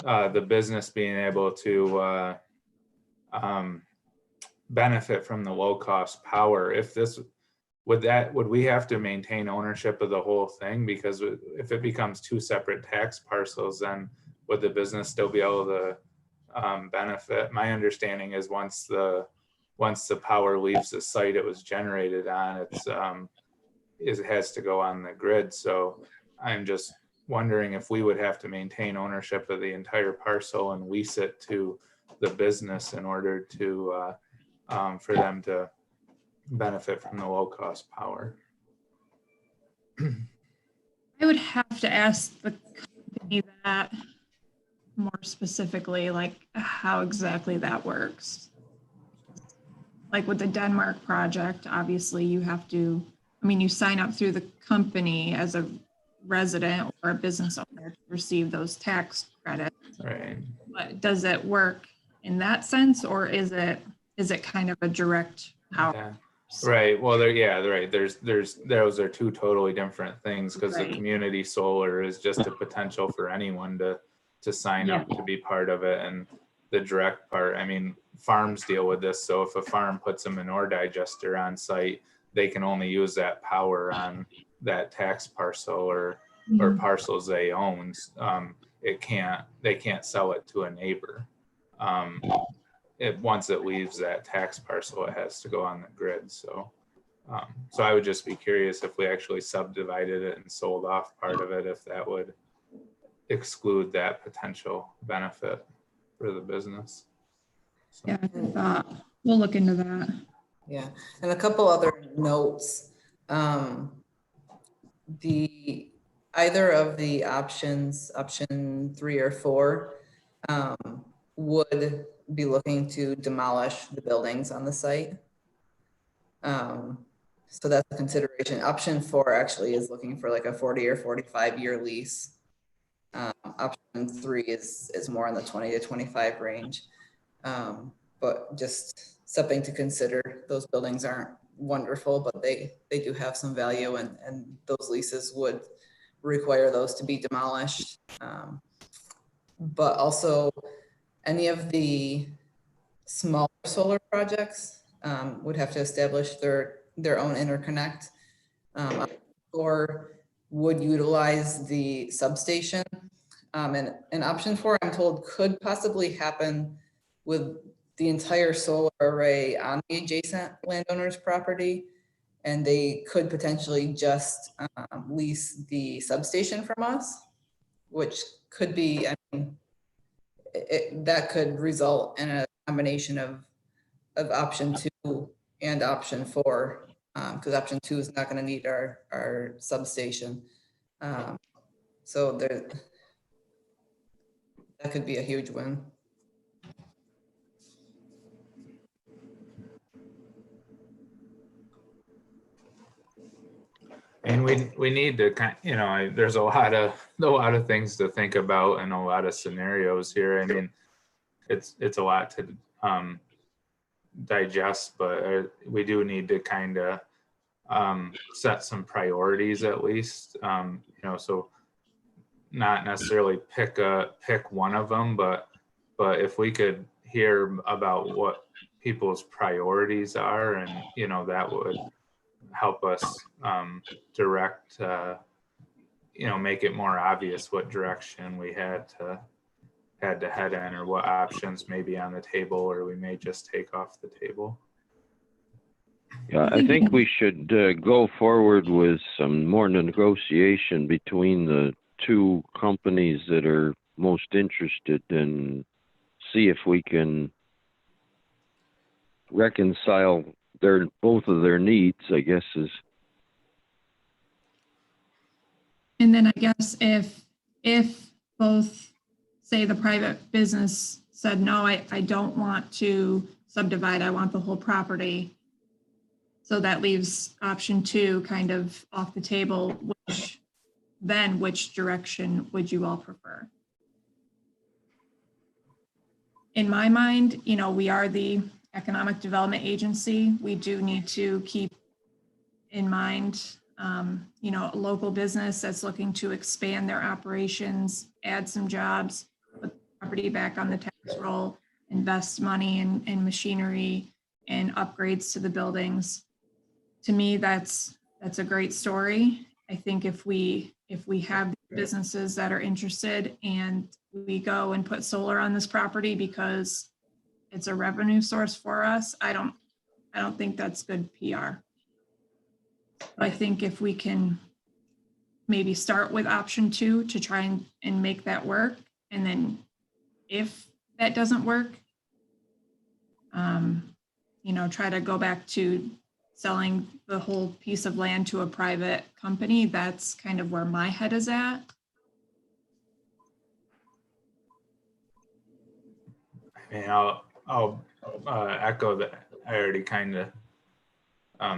the business being able to benefit from the low cost power, if this would we have to maintain ownership of the whole thing? Because if it becomes two separate tax parcels, then would the business still be able to benefit? My understanding is once the power leaves the site it was generated on, it has to go on the grid. So I'm just wondering if we would have to maintain ownership of the entire parcel and lease it to the business in order to for them to benefit from the low cost power. I would have to ask the company that more specifically, like how exactly that works. Like with the Denmark project, obviously you have to, I mean, you sign up through the company as a resident or a business owner to receive those tax credits. Right. But does it work in that sense, or is it kind of a direct power? Yeah. Right. Well, right. Those are two totally different things, because Right. the community solar is just a potential for anyone to sign up to be part of it, and the direct part, I mean, farms deal with this. So if a farm puts a manure digester on site, they can only use that power on that tax parcel or parcels they own. They can't sell it to a neighbor. Once it leaves that tax parcel, it has to go on the grid. So I would just be curious if we actually subdivided it and sold off part of it, if that would exclude that potential benefit for the business. So. Yeah, I think that we'll look into that. Yeah, and a couple other notes. Either of the options, option 3 or 4, would be looking to demolish the buildings on the site. So that's a consideration. Option 4 actually is looking for like a 40 or 45-year lease. Option 3 is more in the 20 to 25 range. But just something to consider. Those buildings aren't wonderful, but they do have some value, and those leases would require those to be demolished. But also any of the smaller solar projects would have to establish their own interconnect, or would utilize the substation. And option 4, I'm told, could possibly happen with the entire solar array on the adjacent landowner's property, and they could potentially just lease the substation from us, which could be, I mean, that could result in a combination of option 2 and option 4, because option 2 is not going to need our substation. So that could be a huge win. And we need to there's a lot of things to think about and a lot of scenarios here. I mean, it's a lot to digest, but we do need to kind of set some priorities at least. So not necessarily pick one of them, but if we could hear about what people's priorities are, and that would help us direct, make it more obvious what direction we had to head in, or what options may be on the table, or we may just take off the table. Yeah, I think we should go forward with some more negotiation between the two companies that are most interested, and see if we can reconcile both of their needs, I guess is. And then I guess if both, say the private business said, no, I don't want to subdivide, I want the whole property. So that leaves option 2 kind of off the table. Which direction would you all prefer? In my mind, we are the Economic Development Agency. We do need to keep in mind you know, a local business that's looking to expand their operations, add some jobs, put property back on the tax roll, invest money in machinery and upgrades to the buildings. To me, that's a great story. I think if we have businesses that are interested and we go and put solar on this property because it's a revenue source for us, I don't think that's good PR. I think if we can maybe start with option 2 to try and make that work, and then if that doesn't work, you know, try to go back to selling the whole piece of land to a private company. That's kind of where my head is at. I mean, I'll echo that. I already kind of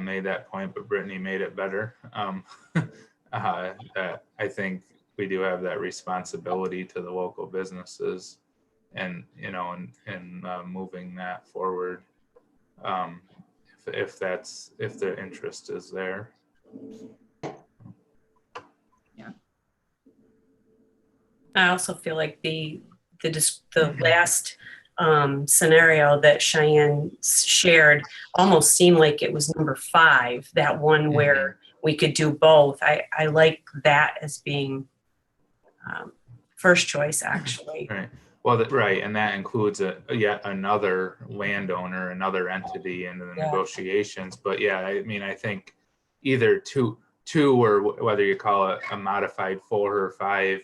made that point, but Brittany made it better. That I think we do have that responsibility to the local businesses, and you know, and moving that forward. If the interest is there. Yeah. I also feel like the last scenario that Cheyenne shared almost seemed like it was number 5, that one where we could do both. I like that as being first choice, actually. Right. Well, right, and that includes yet another landowner, another entity in the negotiations. But yeah, I mean, I think either two, or whether you call it a modified 4 or 5,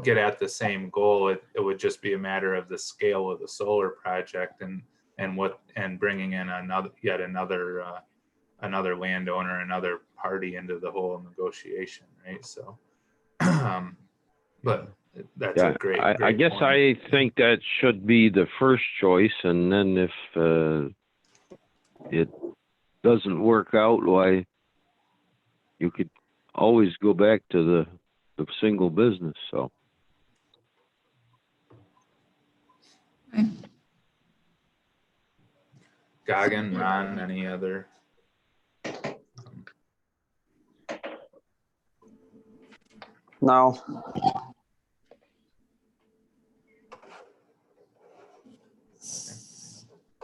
get at the same goal. It would just be a matter of the scale of the solar project and bringing in another landowner, another party into the whole negotiation, right? So, but. That's a great I guess point. I think that should be the first choice, and then if it doesn't work out, why, you could always go back to the single business. So. Okay. Goggin, Ron, any other? No.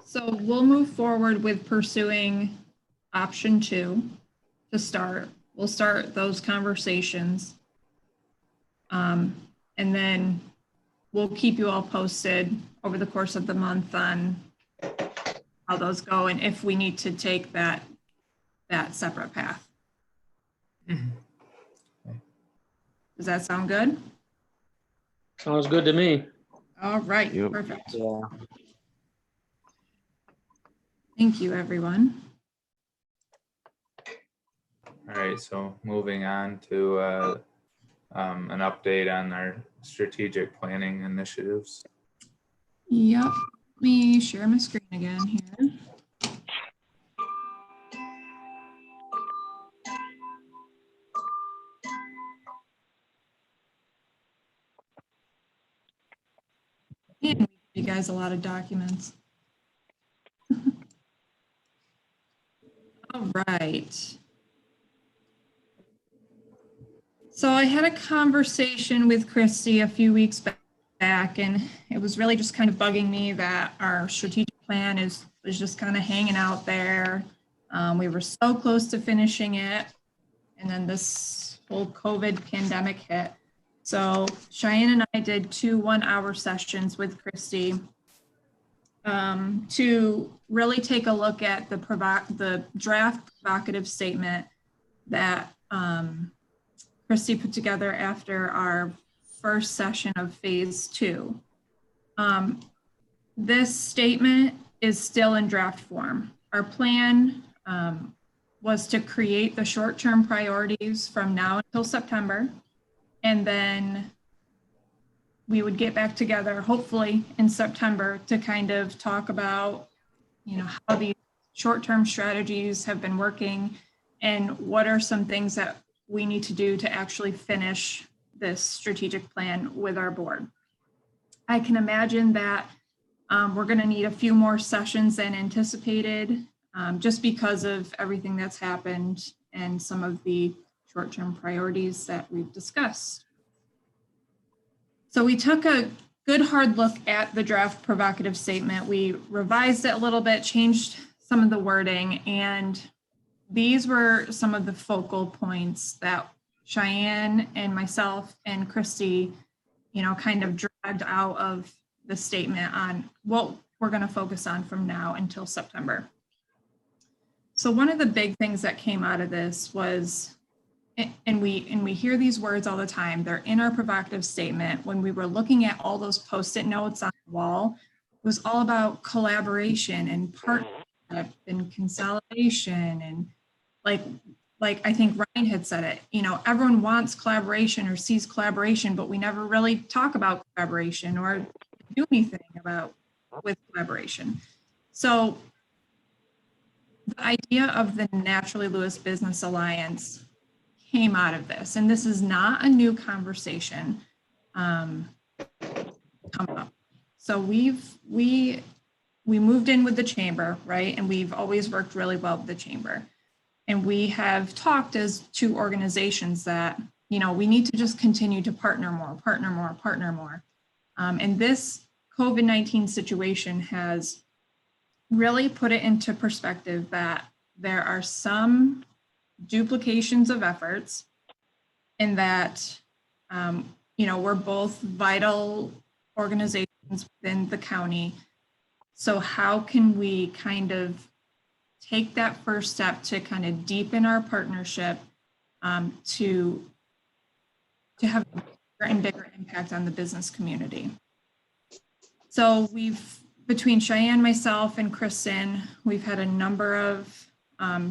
So we'll move forward with pursuing option 2 to start. We'll start those conversations. And then we'll keep you all posted over the course of the month on how those go and if we need to take that separate path. Does that sound good? Sounds good to me. All right, Yep. perfect. Yeah. Thank you, everyone. All right, so moving on to an update on our strategic planning initiatives. Yep, let me share my screen again here. And we give you guys a lot of documents. All right. So I had a conversation with Christy a few weeks back, and it was really just kind of bugging me that our strategic plan was just kind of hanging out there. We were so close to finishing it, and then this whole COVID pandemic hit. So Cheyenne and I did 2 one-hour sessions with Christy to really take a look at the draft provocative statement that Christy put together after our first session of phase 2. This statement is still in draft form. Our plan was to create the short-term priorities from now until September, and then we would get back together, hopefully in September, to kind of talk about, you know, how these short-term strategies have been working and what are some things that we need to do to actually finish this strategic plan with our board. I can imagine that we're going to need a few more sessions than anticipated, just because of everything that's happened and some of the short-term priorities that we've discussed. So we took a good hard look at the draft provocative statement. We revised it a little bit, changed some of the wording, and these were some of the focal points that Cheyenne and myself and Christy, kind of dragged out of the statement on what we're going to focus on from now until September. So one of the big things that came out of this was, and we hear these words all the time, they're in our provocative statement. When we were looking at all those Post-it notes on the wall, it was all about collaboration and partnership and consolidation. And like I think Ryan had said it, everyone wants collaboration or sees collaboration, but we never really talk about collaboration or do anything with collaboration. So the idea of the Naturally Lewis Business Alliance came out of this, and this is not a new conversation come up. So we moved in with the chamber, right? And we've always worked really well with the chamber. And we have talked as two organizations that, we need to just continue to partner more. And this COVID-19 situation has really put it into perspective that there are some duplications of efforts and that, we're both vital organizations within the county. So how can we kind of take that first step to kind of deepen our partnership to have a bigger and bigger impact on the business community? So between Cheyenne, myself, and Kristen, we've had a number of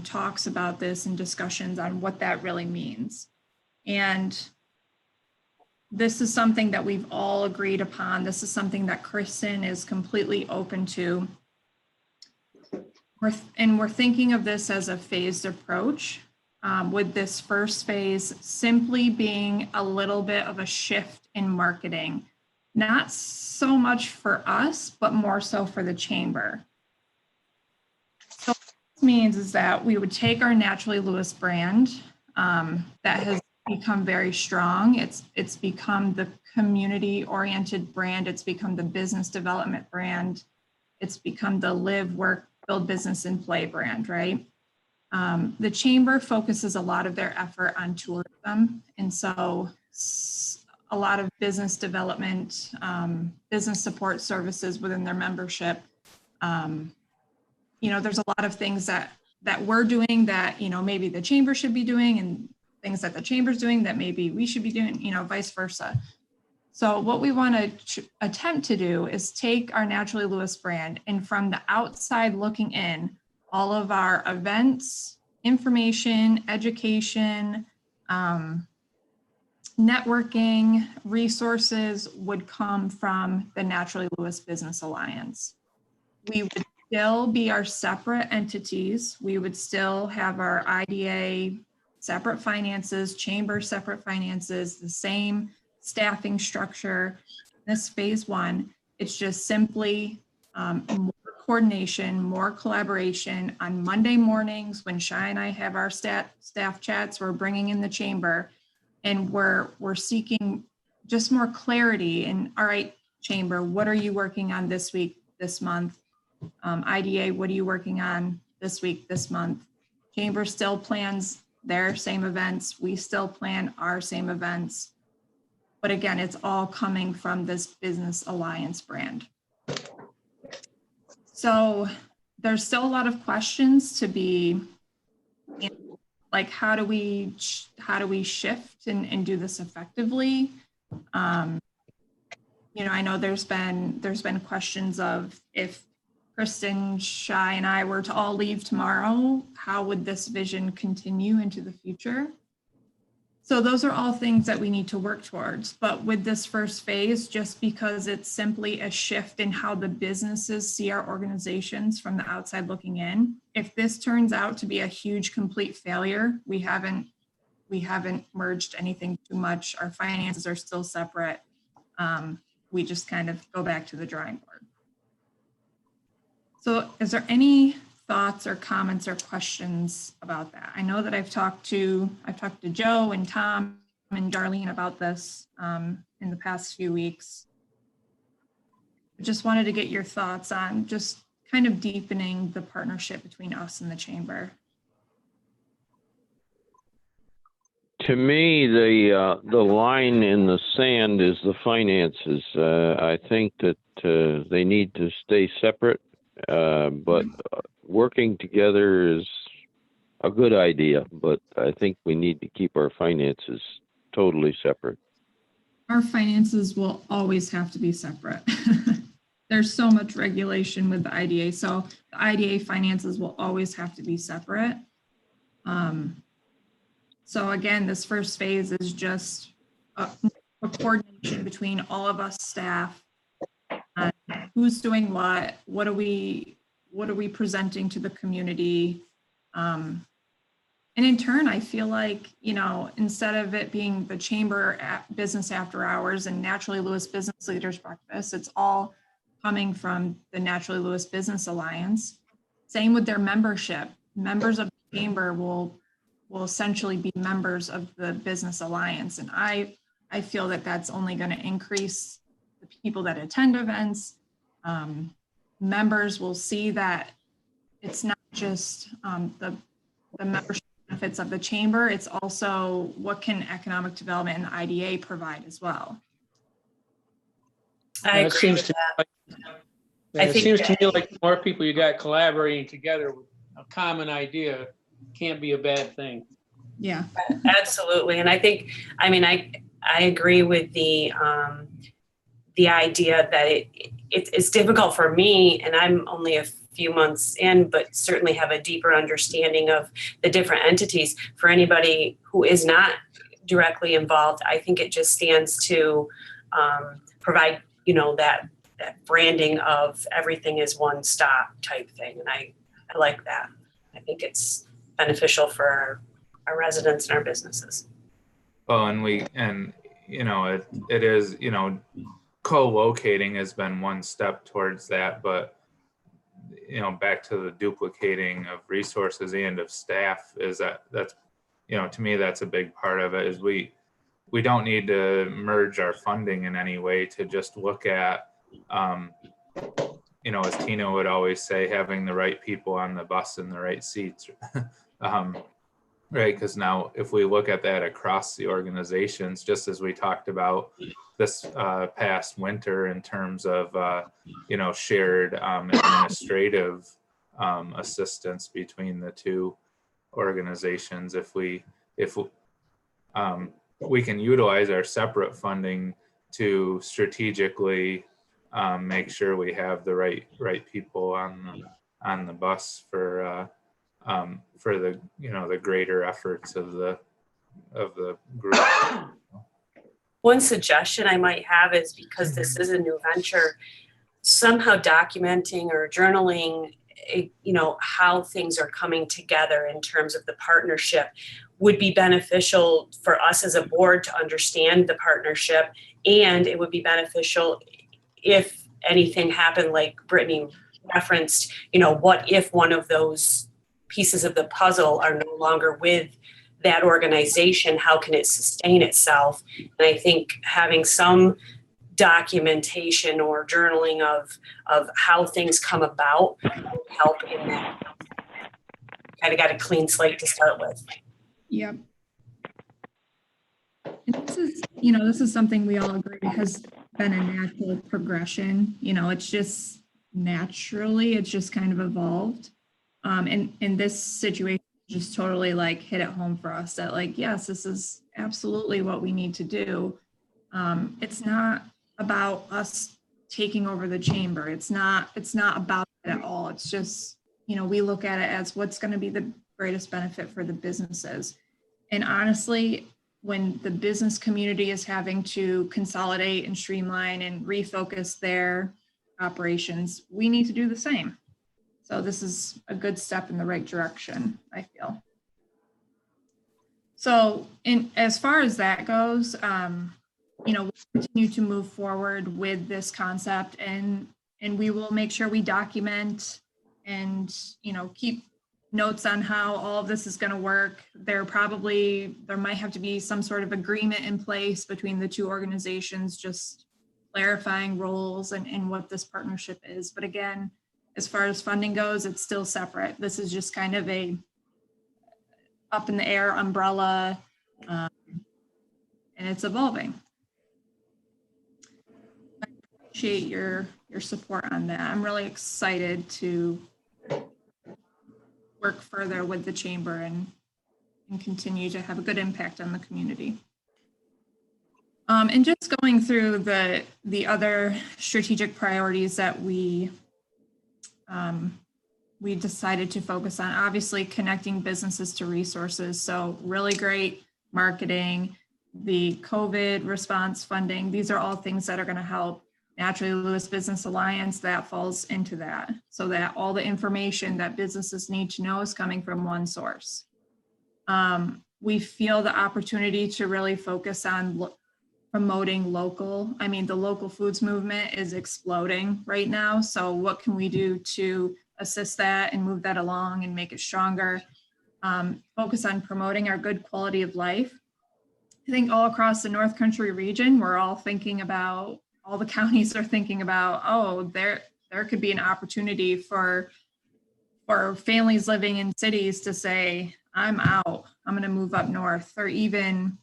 talks about this and discussions on what that really means. And this is something that we've all agreed upon. This is something that Kristen is completely open to. We're thinking of this as a phased approach, with this first phase simply being a little bit of a shift in marketing, not so much for us, but more so for the chamber. So what this means is that we would take our Naturally Lewis brand that has become very strong. It's become the community-oriented brand. It's become the business development brand. It's become the live, work, build business and play brand, right? The chamber focuses a lot of their effort on tourism. And so a lot of business development, business support services within their membership. There's a lot of things that we're doing that, maybe the chamber should be doing, and things that the chamber's doing that maybe we should be doing, vice versa. So what we want to attempt to do is take our Naturally Lewis brand, and from the outside looking in, all of our events, information, education, networking, resources would come from the Naturally Lewis Business Alliance. We would still be our separate entities. We would still have our IDA separate finances, chamber separate finances, the same staffing structure. This phase one, it's just simply more coordination, more collaboration. On Monday mornings when Shai and I have our staff chats, we're bringing in the chamber, and we're seeking just more clarity. And all right, chamber, what are you working on this week, this month? IDA, what are you working on this week, this month? Chamber still plans their same events. We still plan our same events. But again, it's all coming from this Business Alliance brand. So there's still a lot of questions to be, like, how do we shift and do this effectively? I know there's been questions of, if Kristen, Shai, and I were to all leave tomorrow, how would this vision continue into the future? So those are all things that we need to work towards. But with this first phase, just because it's simply a shift in how the businesses see our organizations from the outside looking in, if this turns out to be a huge, complete failure, we haven't merged anything too much. Our finances are still separate. We just kind of go back to the drawing board. So is there any thoughts or comments or questions about that? I know that I've talked to Joe and Tom and Darlene about this in the past few weeks. I just wanted to get your thoughts on just kind of deepening the partnership between us and the chamber. To me, the line in the sand is the finances. I think that they need to stay separate, but working together is a good idea. But I think we need to keep our finances totally separate. Our finances will always have to be separate. There's so much regulation with the IDA, so the IDA finances will always have to be separate. So again, this first phase is just a coordination between all of us staff. Who's doing what are we presenting to the community? And in turn, I feel like, you know, instead of it being the chamber business after hours and Naturally Lewis Business Leaders Breakfast, it's all coming from the Naturally Lewis Business Alliance. Same with their membership. Members of the chamber will essentially be members of the Business Alliance. And I feel that that's only going to increase the people that attend events. Members will see that it's not just the membership benefits of the chamber, it's also what can economic development and the IDA provide as well. I It agree seems with to that. it seems to me like the more people you got collaborating together with a common idea can't be a bad thing. Yeah. Absolutely. And I think, I mean, I agree with the idea that it's difficult for me, and I'm only a few months in, but certainly have a deeper understanding of the different entities. For anybody who is not directly involved, I think it just stands to provide, you know, that branding of everything is one stop type thing. And I like that. I think it's beneficial for our residents and our businesses. Well, and you know, it is, you know, co-locating has been one step towards that, but you know, back to the duplicating of resources and of staff is that's, you know, to me, that's a big part of it. Is we don't need to merge our funding in any way to just look at, you know, as Tina would always say, having the right people on the bus in the right seats. Right, because now if we look at that across the organizations, just as we talked about this past winter in terms of, you know, shared administrative assistance between the two organizations, if we can utilize our separate funding to strategically make sure we have the right people on the bus for the, you know, the greater efforts of the group. One suggestion I might have is, because this is a new venture, somehow documenting or journaling, you know, how things are coming together in terms of the partnership would be beneficial for us as a board to understand the partnership. And it would be beneficial if anything happened, like Brittany referenced, you know, what if one of those pieces of the puzzle are no longer with that organization, how can it sustain itself? And I think having some documentation or journaling of how things come about will help in that. Kind of got a clean slate to start with. Yep. And this is, you know, this is something we all agree has been a natural progression. You know, it's just naturally, it's just kind of evolved. And in this situation, just totally like hit it home for us that like, yes, this is absolutely what we need to do. It's not about us taking over the chamber. It's not about it at all. It's just, you know, we look at it as what's going to be the greatest benefit for the businesses. And honestly, when the business community is having to consolidate and streamline and refocus their operations, we need to do the same. So this is a good step in the right direction, I feel. So as far as that goes, you know, we'll continue to move forward with this concept, and we will make sure we document and, keep notes on how all of this is going to work. There might have to be some sort of agreement in place between the two organizations, just clarifying roles and what this partnership is. But again, as far as funding goes, it's still separate. This is just kind of a up in the air umbrella, and it's evolving. I appreciate your support on that. I'm really excited to work further with the chamber and continue to have a good impact on the community. And just going through the other strategic priorities that we decided to focus on, obviously connecting businesses to resources. So really great marketing, the COVID response funding. These are all things that are going to help. Naturally, Lewis Business Alliance, that falls into that, so that all the information that businesses need to know is coming from one source. We feel the opportunity to really focus on promoting local. I mean, the local foods movement is exploding right now. So what can we do to assist that and move that along and make it stronger? Focus on promoting our good quality of life. I think all across the North Country region, we're all thinking about, all the counties are thinking about, oh, there could be an opportunity for families living in cities to say, I'm out, I'm going to move up north. Or even,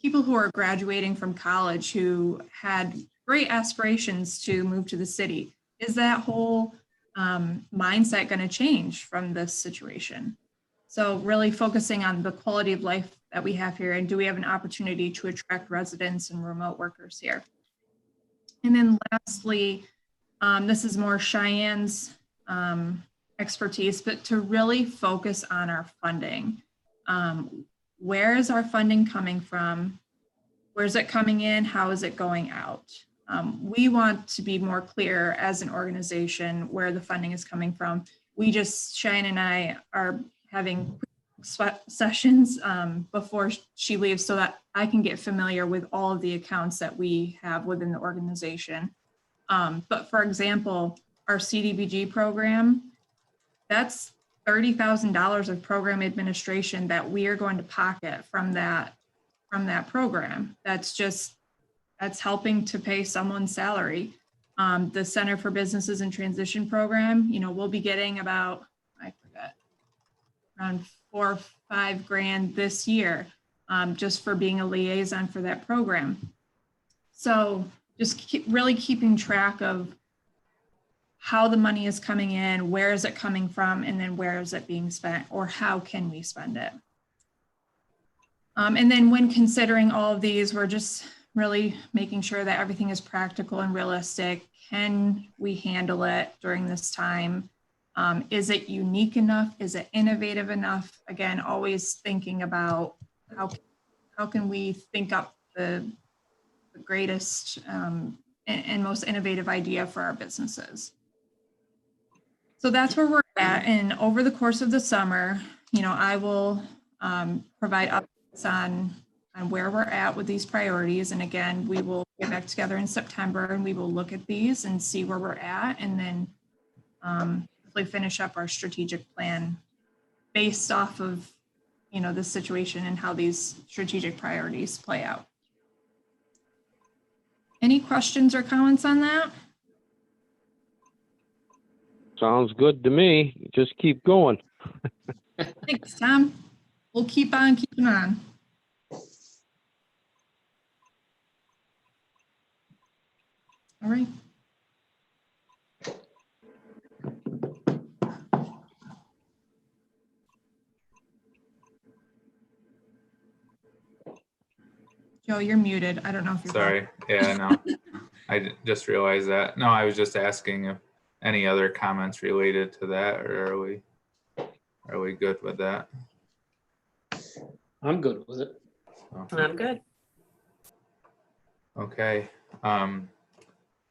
people who are graduating from college who had great aspirations to move to the city. Is that whole mindset going to change from this situation? So really focusing on the quality of life that we have here, and do we have an opportunity to attract residents and remote workers here? And then lastly, this is more Cheyenne's expertise, but to really focus on our funding. Where is our funding coming from? Where's it coming in? How is it going out? We want to be more clear as an organization where the funding is coming from. Cheyenne and I are having sessions before she leaves so that I can get familiar with all of the accounts that we have within the organization. But for example, our CDBG program, that's $30,000 of program administration that we are going to pocket from that program. That's helping to pay someone's salary. The Center for Businesses in Transition program, we'll be getting about, around $4 or $5 grand this year, just for being a liaison for that program. So just really keeping track of how the money is coming in, where is it coming from, and then where is it being spent, or how can we spend it? And then when considering all of these, we're just really making sure that everything is practical and realistic. Can we handle it during this time? Is it unique enough? Is it innovative enough? Again, always thinking about how can we think up the greatest and most innovative idea for our businesses. So that's where we're at. And over the course of the summer, I will provide updates on where we're at with these priorities. And again, we will get back together in September and we will look at these and see where we're at, and then hopefully finish up our strategic plan based off of the situation and how these strategic priorities play out. Any questions or comments on that? Sounds good to me. Just keep going. Thanks, Tom. We'll keep on keeping on. All right. Joe, you're muted. I don't know if you're. Sorry. Yeah, no. Just realized that. No, I was just asking if any other comments related to that, or are we good with that? I'm good with it. I'm good. Okay.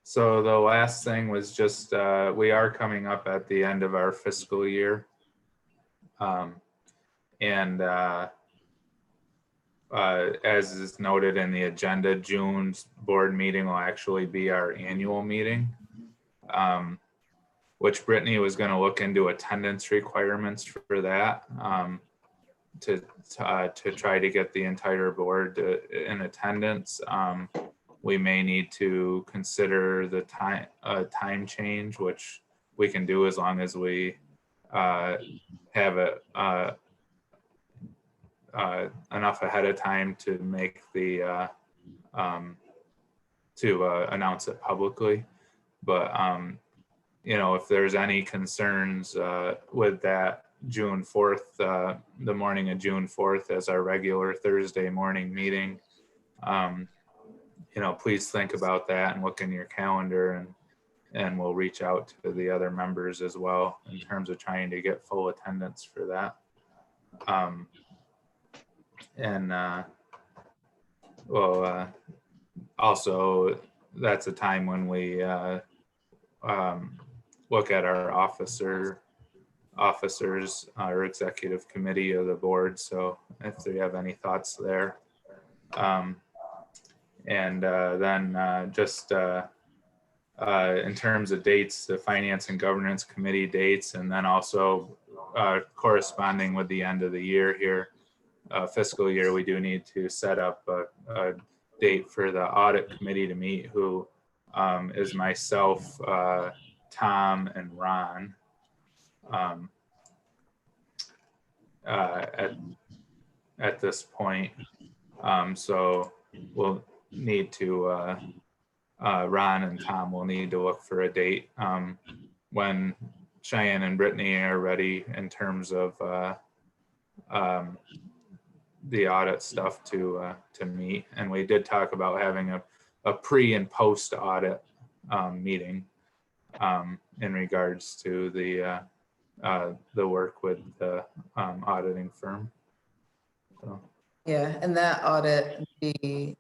So the last thing was just, we are coming up at the end of our fiscal year. As is noted in the agenda, June's board meeting will actually be our annual meeting. which Brittany was going to look into attendance requirements for that, to try to get the entire board in attendance. We may need to consider the time change, which we can do as long as we have it enough ahead of time to make the to announce it publicly. But you know, if there's any concerns with that June 4th, the morning of June 4th as our regular Thursday morning meeting, you know, please think about that and look in your calendar, and we'll reach out to the other members as well in terms of trying to get full attendance for that. Also, that's a time when we look at our officers, our executive committee of the board. So if they have any thoughts there. In terms of dates, the Finance and Governance Committee dates, and then also corresponding with the end of the year here, fiscal year, we do need to set up a date for the audit committee to meet, who is myself, Tom, and Ron. At this point, so we'll need to Ron and Tom will need to look for a date when Cheyenne and Brittany are ready in terms of the audit stuff to meet. And we did talk about having a pre and post audit meeting in regards to the work with the auditing firm. So. Yeah, and that audit, the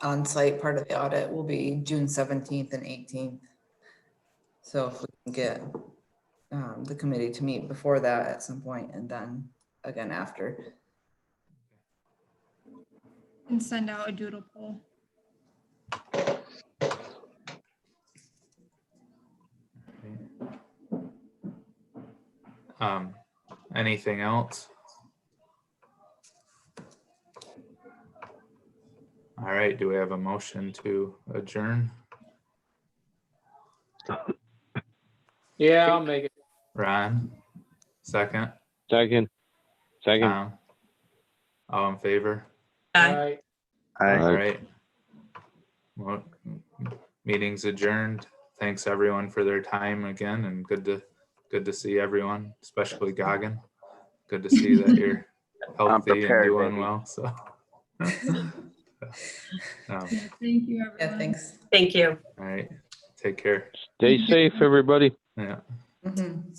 on-site part of the audit will be June 17th and 18th. So if we can get the committee to meet before that at some point, and then again after. And send out a doodle poll. Anything else? All right, do we have a motion to adjourn? Yeah, I'll make it. Ron, second. Second. Tom, all in favor? All right. All right. Well, meeting's adjourned. Thanks everyone for their time again, and good to see everyone, especially Goggin. Good to see that you're healthy and doing well. So. Yeah, thank you, everyone. Yeah, thanks. Thank you. All right. Take care. Stay safe, everybody. Yeah. Mhm.